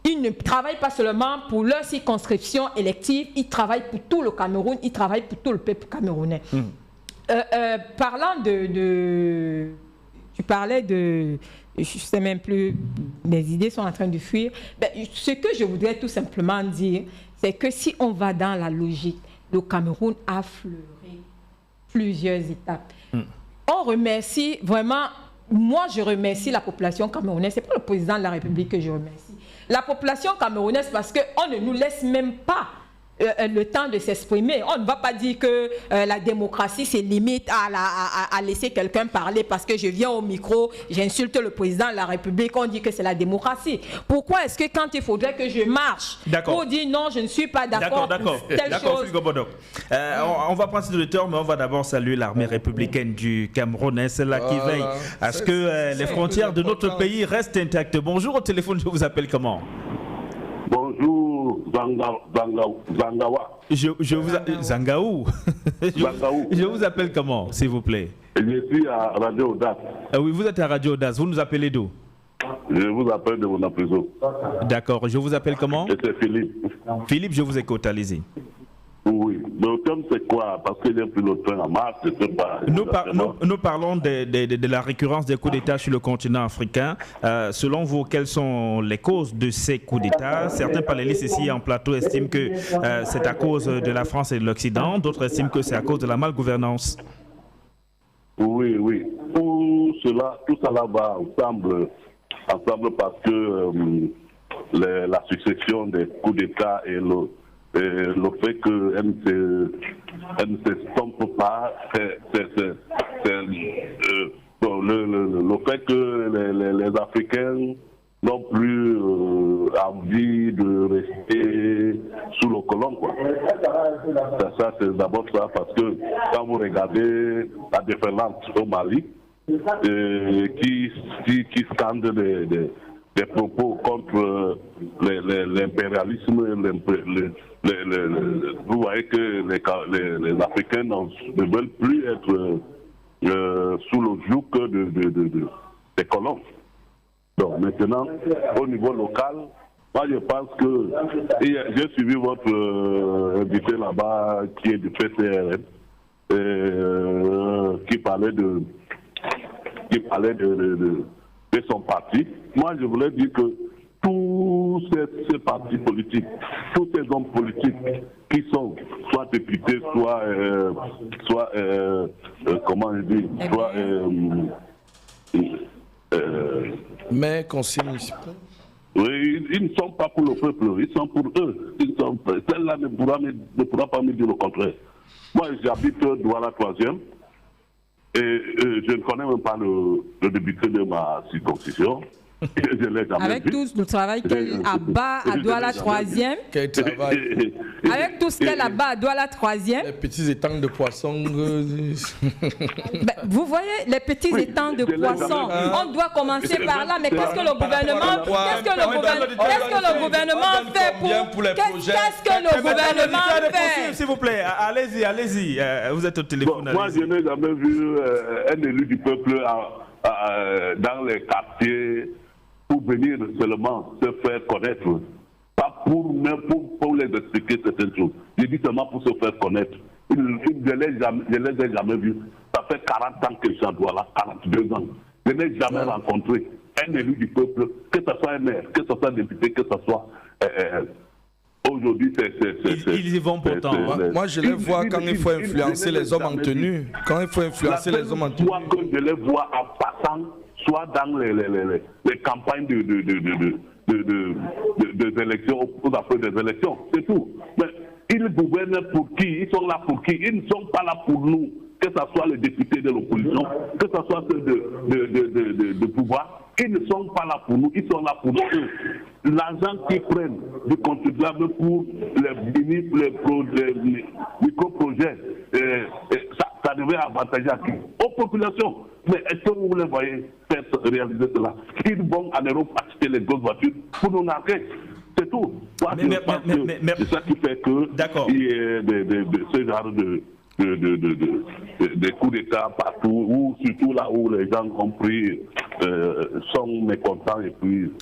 Ils ne travaillent pas seulement pour leur circonscription élective, ils travaillent pour tout le Cameroun, ils travaillent pour tout le peuple camerounais. Parlant tu parlais de... Je ne sais même plus, mes idées sont en train de fuir. Ce que je voudrais tout simplement dire, c'est que si on va dans la logique, le Cameroun a fleuré plusieurs étapes. On remercie vraiment, moi je remercie la population camerounaise, ce n'est pas le président de la République que je remercie. La population camerounaise, parce qu'on ne nous laisse même pas le temps de s'exprimer. On ne va pas dire que la démocratie c'est limite à laisser quelqu'un parler parce que je viens au micro, j'insulte le président de la République, on dit que c'est la démocratie. Pourquoi est-ce que quand il faudrait que je marche pour dire non, je ne suis pas d'accord pour telle chose. On va prendre cet auditeur, mais on va d'abord saluer l'armée républicaine du Cameroun, celle-là qui veille à ce que les frontières de notre pays restent intactes. Bonjour, au téléphone, je vous appelle comment? Bonjour, Zangawa. Zangaou. Je vous appelle comment, s'il vous plaît? Je suis à Radio Audace. Oui, vous êtes à Radio Audace. Vous nous appelez d'où? Je vous appelle de mon prison. D'accord. Je vous appelle comment? C'est Philippe. Philippe, je vous écoute. Allez-y. Oui. Le thème, c'est quoi? Parce que j'ai pris le train en mars, je ne sais pas. Nous parlons de la récurrence des coups d'État sur le continent africain. Selon vous, quelles sont les causes de ces coups d'État? Certains panélistes ici en plateau estiment que c'est à cause de la France et de l'Occident. D'autres estiment que c'est à cause de la malgouvernance. Oui. Tout cela va ensemble parce que la succession des coups d'État et le fait qu'elle ne s'estompe pas, le fait que les Africains n'ont plus envie de rester sous le colon, quoi. Ça, c'est d'abord ça, parce que quand vous regardez la déferlante au Mali, qui scande des propos contre l'impérialisme, vous voyez que les Africains ne veulent plus être sous le joug des colons. Donc maintenant, au niveau local, moi je pense que j'ai suivi votre invité là-bas qui est du PCRN, qui parlait de son parti. Moi je voulais dire que tous ces partis politiques, tous ces hommes politiques qui sont soit députés, soit comment je dis, soit mais conseil municipal. Oui, ils ne sont pas pour le peuple, ils sont pour eux. Celle-là ne pourra pas me dire le contraire. Moi, j'habite Douala 3e et je ne connais même pas le député de ma circonscription. Je l'ai jamais Avec vu. tout le travail qu'elle abat à Douala 3e. Quel travail. Avec tout ce qu'elle abat à Douala 3e. Les petits étangs de poissons. Vous voyez, les petits étangs de poissons, on doit commencer par là. Mais qu'est-ce que le gouvernement fait Qu'est-ce que le gouvernement fait? S'il vous plaît, allez-y. Vous êtes au téléphone. Moi, je n'ai jamais vu un élu du peuple dans les quartiers pour venir seulement se faire connaître. Pas pour les expliquer certaines choses. Je dis seulement pour se faire connaître. Je ne les ai jamais vus. Ça fait 40 ans que j'en dois là, 42 ans. Je n'ai jamais rencontré un élu du peuple, que ce soit un maire, que ce soit un député, que ce soit... Aujourd'hui, ils y vont pourtant. Moi, je les vois quand il faut influencer les hommes en tenue. Quand il faut influencer les hommes en tenue. Soit que je les vois en passant, soit dans les campagnes des élections, aux affaires des élections, c'est tout. Mais ils gouvernent pour qui? Ils sont là pour qui? Ils ne sont pas là pour nous, que ce soit les députés de l'opposition, que ce soit ceux de pouvoir. Ils ne sont pas là pour nous, ils sont là pour eux. L'argent qu'ils prennent du contribuable pour les micro-projets, ça devait avantager à qui? Aux populations. Mais est-ce que vous les voyez faire réaliser cela? Ils vont en Europe acheter les grosses voitures pour nous narguer. C'est tout. C'est ça qui fait qu'il y ait ce genre des coups d'État partout, ou surtout là où les gens ont pris, sont mécontents et puis...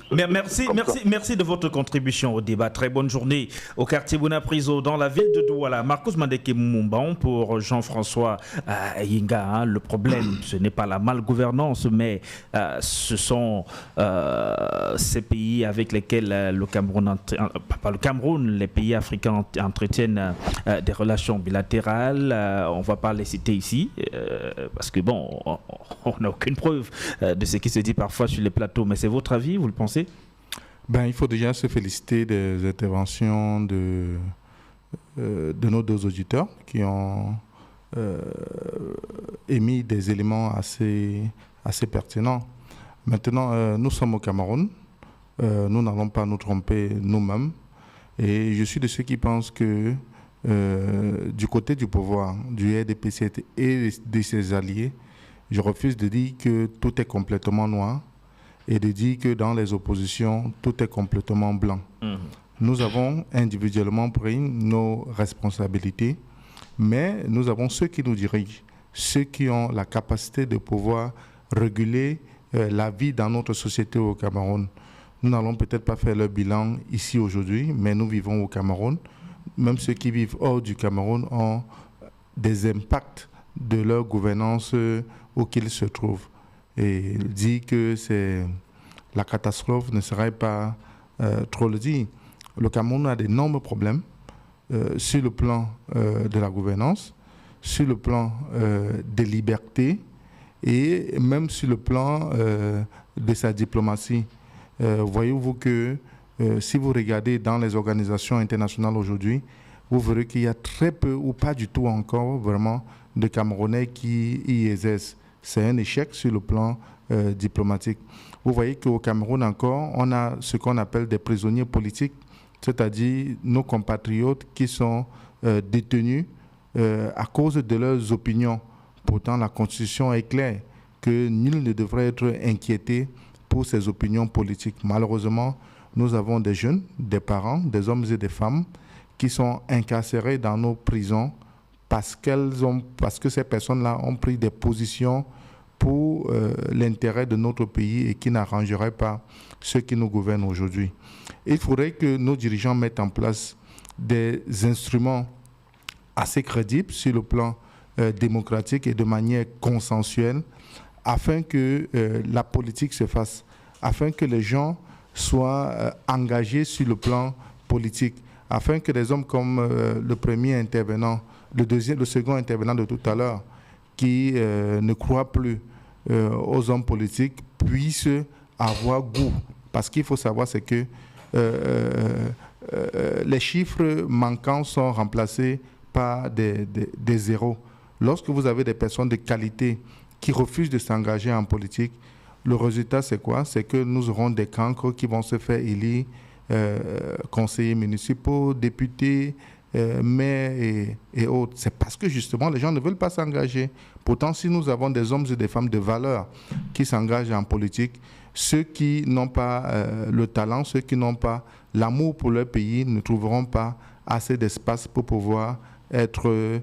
Merci de votre contribution au débat. Très bonne journée au quartier Bonapriso dans la ville de Douala. Marcus Mandeke Mumban pour Jean-François Yinga. Le problème, ce n'est pas la malgouvernance, mais ce sont ces pays avec lesquels le Cameroun, pas le Cameroun, les pays africains entretiennent des relations bilatérales. On ne va pas les citer ici, parce que bon, on n'a aucune preuve de ce qui se dit parfois sur les plateaux. Mais c'est votre avis, vous le pensez? Il faut déjà se féliciter des interventions de nos deux auditeurs qui ont émis des éléments assez pertinents. Maintenant, nous sommes au Cameroun. Nous n'allons pas nous tromper nous-mêmes. Et je suis de ceux qui pensent que du côté du pouvoir, du RDPC et de ses alliés, je refuse de dire que tout est complètement noir et de dire que dans les oppositions, tout est complètement blanc. Nous avons individuellement pris nos responsabilités, mais nous avons ceux qui nous dirigent, ceux qui ont la capacité de pouvoir réguler la vie dans notre société au Cameroun. Nous n'allons peut-être pas faire le bilan ici aujourd'hui, mais nous vivons au Cameroun. Même ceux qui vivent hors du Cameroun ont des impacts de leur gouvernance où qu'ils se trouvent. Et il dit que la catastrophe ne serait pas trop le dire. Le Cameroun a d'énormes problèmes sur le plan de la gouvernance, sur le plan des libertés et même sur le plan de sa diplomatie. Voyez-vous que si vous regardez dans les organisations internationales aujourd'hui, vous verrez qu'il y a très peu ou pas du tout encore vraiment de Camerounais qui y exercent. C'est un échec sur le plan diplomatique. Vous voyez qu'au Cameroun encore, on a ce qu'on appelle des prisonniers politiques, c'est-à-dire nos compatriotes qui sont détenus à cause de leurs opinions. Pourtant, la Constitution est claire que nul ne devrait être inquiété pour ses opinions politiques. Malheureusement, nous avons des jeunes, des parents, des hommes et des femmes qui sont incarcérés dans nos prisons parce que ces personnes-là ont pris des positions pour l'intérêt de notre pays et qui n'arrangeraient pas ceux qui nous gouvernent aujourd'hui. Il faudrait que nos dirigeants mettent en place des instruments assez crédibles sur le plan démocratique et de manière consensuelle afin que la politique se fasse, afin que les gens soient engagés sur le plan politique, afin que des hommes comme le premier intervenant, le second intervenant de tout à l'heure, qui ne croient plus aux hommes politiques, puissent avoir goût. Parce qu'il faut savoir, c'est que les chiffres manquants sont remplacés par des zéros. Lorsque vous avez des personnes de qualité qui refusent de s'engager en politique, le résultat, c'est quoi? C'est que nous aurons des cancres qui vont se faire élire conseillers municipaux, députés, maires et autres. C'est parce que justement, les gens ne veulent pas s'engager. Pourtant, si nous avons des hommes et des femmes de valeur qui s'engagent en politique, ceux qui n'ont pas le talent, ceux qui n'ont pas l'amour pour leur pays ne trouveront pas assez d'espace pour pouvoir être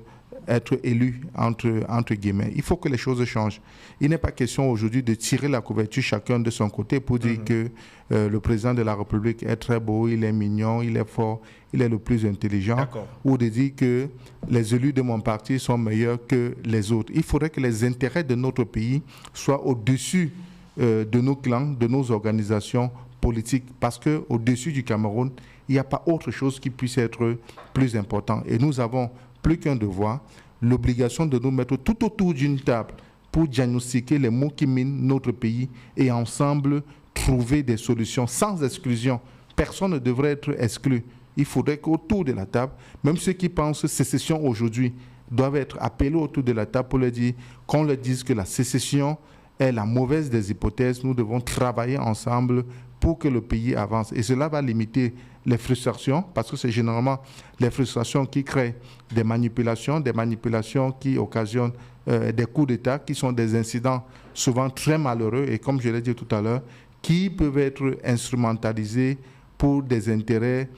élus, entre guillemets. Il faut que les choses changent. Il n'est pas question aujourd'hui de tirer la couverture chacun de son côté pour dire que le président de la République est très beau, il est mignon, il est fort, il est le plus intelligent, ou de dire que les élus de mon parti sont meilleurs que les autres. Il faudrait que les intérêts de notre pays soient au-dessus de nos clans, de nos organisations politiques, parce qu'au-dessus du Cameroun, il n'y a pas autre chose qui puisse être plus important. Et nous avons plus qu'un devoir, l'obligation de nous mettre tout autour d'une table pour diagnostiquer les maux qui minent notre pays et ensemble trouver des solutions sans exclusion. Personne ne devrait être exclu. Il faudrait qu'autour de la table, même ceux qui pensent sécession aujourd'hui, doivent être appelés autour de la table pour leur dire, qu'on leur dise que la sécession est la mauvaise des hypothèses. Nous devons travailler ensemble pour que le pays avance. Et cela va limiter les frustrations, parce que c'est généralement les frustrations qui créent des manipulations qui occasionnent des coups d'État, qui sont des incidents souvent très malheureux et, comme je l'ai dit tout à l'heure, qui peuvent être instrumentalisés pour des intérêts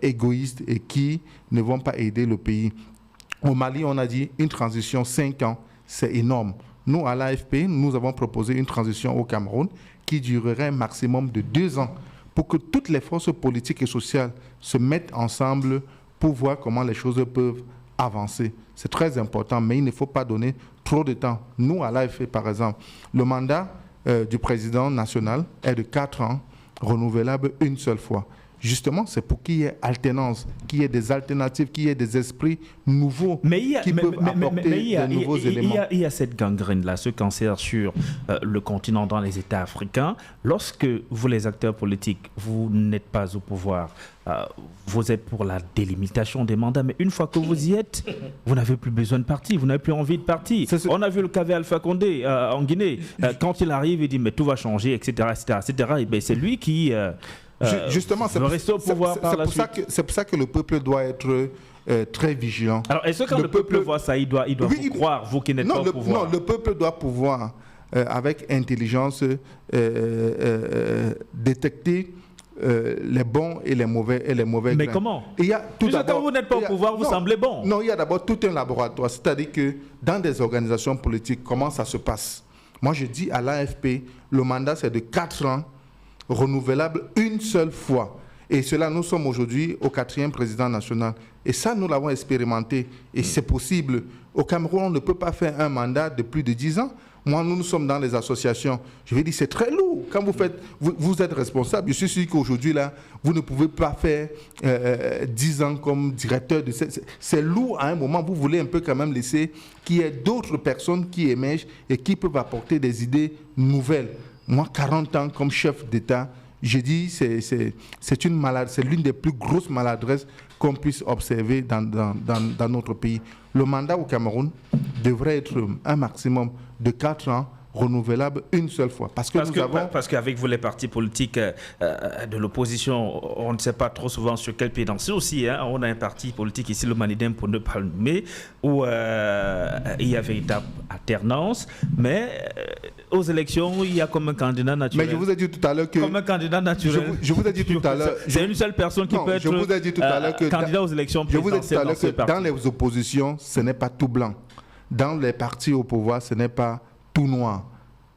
égoïstes et qui ne vont pas aider le pays. Au Mali, on a dit une transition 5 ans, c'est énorme. Nous, à l'AFP, nous avons proposé une transition au Cameroun qui durerait un maximum de 2 ans pour que toutes les forces politiques et sociales se mettent ensemble pour voir comment les choses peuvent avancer. C'est très important, mais il ne faut pas donner trop de temps. Nous, à l'AFP, par exemple, le mandat du président national est de 4 ans, renouvelable une seule fois. Justement, c'est pour qu'il y ait alternance, qu'il y ait des alternatives, qu'il y ait des esprits nouveaux qui peuvent apporter de nouveaux éléments. Il y a cette gangrène-là, ce cancer sur le continent, dans les États africains. Lorsque vous, les acteurs politiques, vous n'êtes pas au pouvoir, vous êtes pour la délimitation des mandats, mais une fois que vous y êtes, vous n'avez plus besoin de parti, vous n'avez plus envie de parti. On a vu le cas Alpha Condé en Guinée. Quand il arrive, il dit mais tout va changer, etc. Et bien, c'est lui qui... justement, c'est pour ça que le peuple doit être très vigilant. Alors, est-ce que quand le peuple voit ça, il doit vous croire, vous qui n'êtes pas au pouvoir? Non, le peuple doit pouvoir, avec intelligence, détecter les bons et les mauvais Mais grains. comment? Quand vous n'êtes pas au pouvoir, vous semblez bon. Non, il y a d'abord tout un laboratoire. C'est-à-dire que dans des organisations politiques, comment ça se passe? Moi, je dis à l'AFP, le mandat, c'est de 4 ans, renouvelable une seule fois. Et cela, nous sommes aujourd'hui au 4e président national. Et ça, nous l'avons expérimenté. Et c'est possible. Au Cameroun, on ne peut pas faire un mandat de plus de 10 ans. Moi, nous sommes dans les associations. Je vais dire, c'est très lourd. Quand vous êtes responsable, je suis sûr qu'aujourd'hui, là, vous ne pouvez pas faire 10 ans comme directeur de... C'est lourd à un moment. Vous voulez un peu quand même laisser qu'il y ait d'autres personnes qui émergent et qui peuvent apporter des idées nouvelles. Moi, 40 ans comme chef d'État, je dis c'est l'une des plus grosses maladresses qu'on puisse observer dans notre pays. Le mandat au Cameroun devrait être un maximum de 4 ans, renouvelable une seule fois. Parce qu'avec vous, les partis politiques de l'opposition, on ne sait pas trop souvent sur quel pied danser aussi. Hein. On a un parti politique ici, le Manidem, pour ne pas le nommer, où il y a véritable alternance, mais aux élections, il y a comme un candidat naturel. Mais je vous ai dit tout à l'heure que... Comme un candidat naturel. Je vous ai dit tout à l'heure... C'est une seule personne qui peut être candidat aux élections présidentielles. Je vous ai dit tout à l'heure que dans les oppositions, ce n'est pas tout blanc. Dans les partis au pouvoir, ce n'est pas tout noir.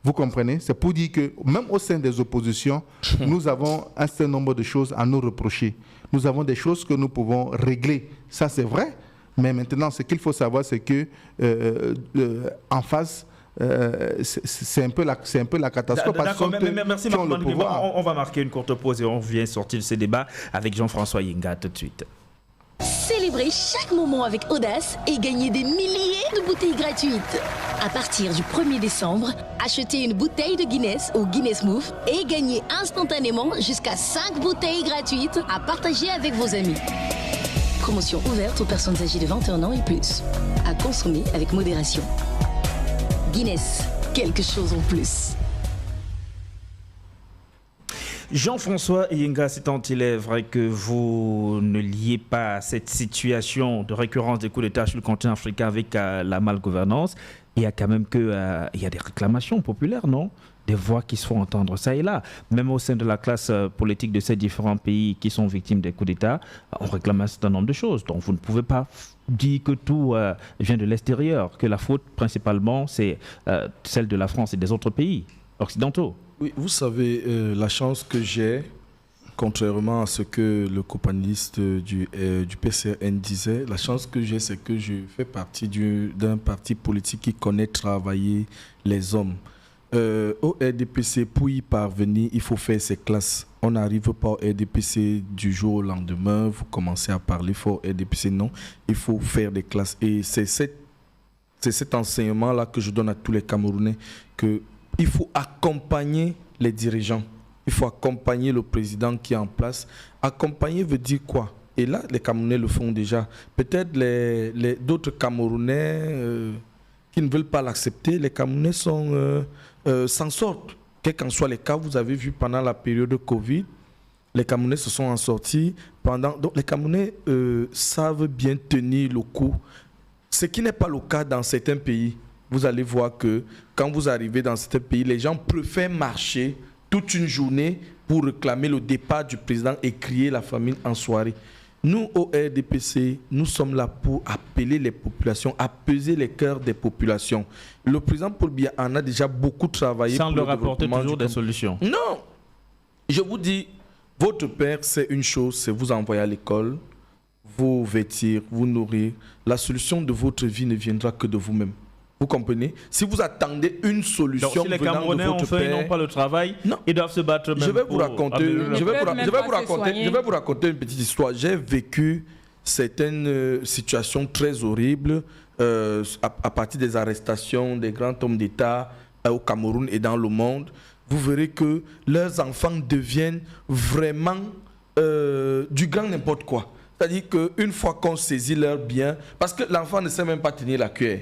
Vous comprenez? C'est pour dire que même au sein des oppositions, nous avons un certain nombre de choses à nous reprocher. Nous avons des choses que nous pouvons régler. Ça, c'est vrai. Mais maintenant, ce qu'il faut savoir, c'est que en face, c'est un peu la catastrophe. Merci Marc. On va marquer une courte pause et on vient sortir de ce débat avec Jean-François Yinga tout de suite. Célébrez chaque moment avec audace et gagnez des milliers de bouteilles gratuites. À partir du 1er décembre, achetez une bouteille de Guinness au Guinness Move et gagnez instantanément jusqu'à 5 bouteilles gratuites à partager avec vos amis. Promotion ouverte aux personnes âgées de 21 ans et plus. À consommer avec modération. Guinness, quelque chose en plus. Jean-François Iyenga, il est vrai que vous ne liez pas cette situation de récurrence des coups d'État sur le continent africain avec la malgouvernance. Il y a quand même il y a des réclamations populaires, non? Des voix qui se font entendre ça et là. Même au sein de la classe politique de ces différents pays qui sont victimes des coups d'État, on réclame un certain nombre de choses. Donc vous ne pouvez pas dire que tout vient de l'extérieur, que la faute principalement c'est celle de la France et des autres pays occidentaux. Oui, vous savez, la chance que j'ai, contrairement à ce que le copaniste du PCRN disait, la chance que j'ai, c'est que je fais partie d'un parti politique qui connaît travailler les hommes. Au RDPC, pour y parvenir, il faut faire ses classes. On n'arrive pas au RDPC du jour au lendemain, vous commencez à parler fort RDPC, non. Il faut faire des classes. Et c'est cet enseignement-là que je donne à tous les Camerounais, qu'il faut accompagner les dirigeants. Il faut accompagner le président qui est en place. Accompagner veut dire quoi? Et là, les Camerounais le font déjà. Peut-être d'autres Camerounais qui ne veulent pas l'accepter, les Camerounais s'en sortent. Quels qu'en soient les cas, vous avez vu pendant la période de Covid, les Camerounais se sont en sortis. Donc les Camerounais savent bien tenir le coup. Ce qui n'est pas le cas dans certains pays. Vous allez voir que quand vous arrivez dans certains pays, les gens préfèrent marcher toute une journée pour réclamer le départ du président et crier la famine en soirée. Nous, au RDPC, nous sommes là pour appeler les populations, apaiser les cœurs des populations. Le président Paul Biya en a déjà beaucoup travaillé. Sans leur apporter toujours des solutions. Non. Je vous dis, votre père, c'est une chose, c'est vous envoyer à l'école, vous vêtir, vous nourrir. La solution de votre vie ne viendra que de vous-même. Vous comprenez? Si vous attendez une solution donc, si les Camerounais ont faim et n'ont pas le travail, non. Ils doivent se battre même. Je vais vous raconter une petite histoire. J'ai vécu certaines situations très horribles à partir des arrestations des grands hommes d'État au Cameroun et dans le monde. Vous verrez que leurs enfants deviennent vraiment du grand n'importe quoi. C'est-à-dire qu'une fois qu'on saisit leurs biens, parce que l'enfant ne sait même pas tenir la cuillère.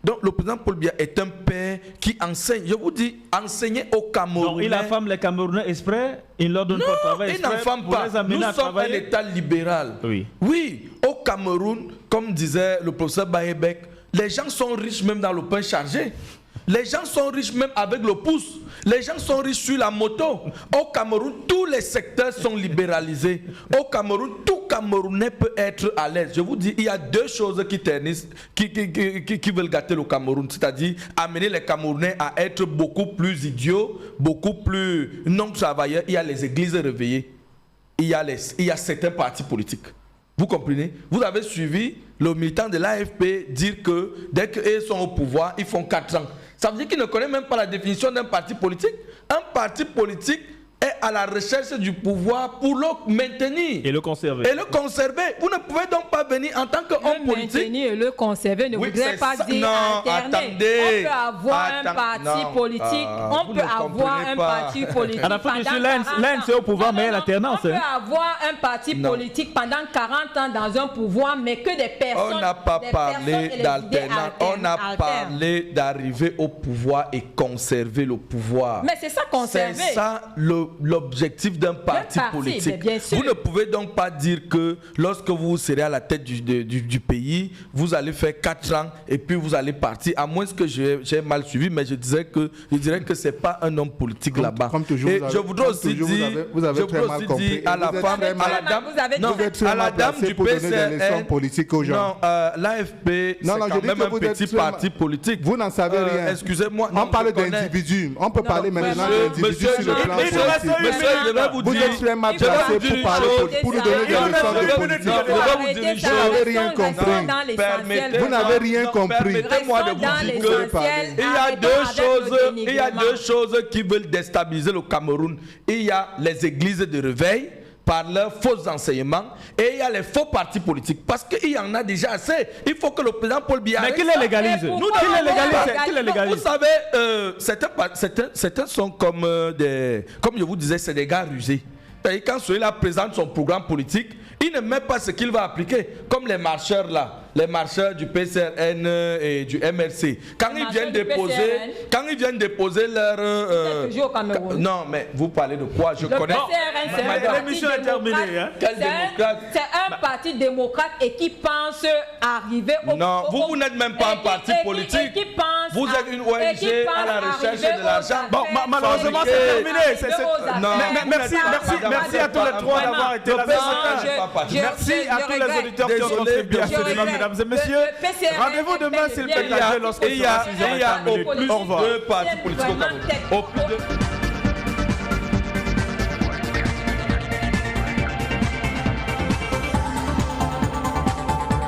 Donc le président Paul Biya est un père qui enseigne. Je vous dis, enseigner aux Camerounais. Donc il affame les Camerounais exprès, il leur donne pas de travail exprès. Non, il n'enfame pas. Nous sommes un État libéral. Oui, au Cameroun, comme disait le professeur Bayebek, les gens sont riches même dans le pain chargé. Les gens sont riches même avec le pouce. Les gens sont riches sur la moto. Au Cameroun, tous les secteurs sont libéralisés. Au Cameroun, tout Camerounais peut être à l'aise. Je vous dis, il y a deux choses qui ternissent, qui veulent gâter le Cameroun. C'est-à-dire amener les Camerounais à être beaucoup plus idiots, beaucoup plus non-travailleurs. Il y a les églises réveillées. Il y a certains partis politiques. Vous comprenez? Vous avez suivi le militant de l'AFP dire que dès qu'ils sont au pouvoir, ils font 4 ans. Ça veut dire qu'ils ne connaissent même pas la définition d'un parti politique. Un parti politique est à la recherche du pouvoir pour le maintenir. Et le conserver. Vous ne pouvez donc pas venir en tant qu'homme politique. Le maintenir et le conserver ne voudrait pas dire alterner. On peut avoir un parti politique. On peut avoir un parti politique. À la fin du l'Inde, c'est au pouvoir, mais l'alternance. On peut avoir un parti politique pendant 40 ans dans un pouvoir, mais que des personnes. On n'a pas parlé d'alternance. On a parlé d'arriver au pouvoir et conserver le pouvoir. Mais c'est ça, conserver. C'est ça l'objectif d'un parti politique. Vous ne pouvez donc pas dire que lorsque vous serez à la tête du pays, vous allez faire 4 ans et puis vous allez partir. À moins que j'ai mal suivi, mais je dirais que ce n'est pas un homme politique là-bas. Et je voudrais aussi dire à la femme, à la dame du PCRN, non, l'AFP, c'est quand même un petit parti politique. Vous n'en savez rien. Excusez-moi. On parle d'individus. On peut parler maintenant d'individus sur le plan politique. Monsieur, je vais vous dire, êtes très mal placé pour parler, pour nous donner des leçons de politique. Vous n'avez rien compris. Vous n'avez rien compris. Permettez-moi de vous dire que il y a deux choses qui veulent déstabiliser le Cameroun. Il y a les églises de réveil par leurs faux enseignements et il y a les faux partis politiques parce qu'il y en a déjà assez. Il faut que le président Paul Biya... Mais qui les légalise? Vous savez, certains sont comme je vous disais, c'est des gars rusés. Quand celui-là présente son programme politique, il ne met pas ce qu'il va appliquer, comme les marcheurs là, les marcheurs du PCRN et du MRC. Quand ils viennent déposer leur... toujours au Cameroun. Non, mais vous parlez de quoi? Je connais... L'émission est terminée. Hein? C'est un parti démocrate et qui pense arriver au... Non, vous n'êtes même pas un parti politique. Vous êtes une ONG à la recherche de l'argent. Bon, malheureusement, c'est terminé. Merci à tous les trois d'avoir été là. Merci à tous les auditeurs qui ont contribué à ce débat, mesdames et messieurs. Rendez-vous demain s'il peut lorsqu'il y a au plus de partis politiques au Cameroun.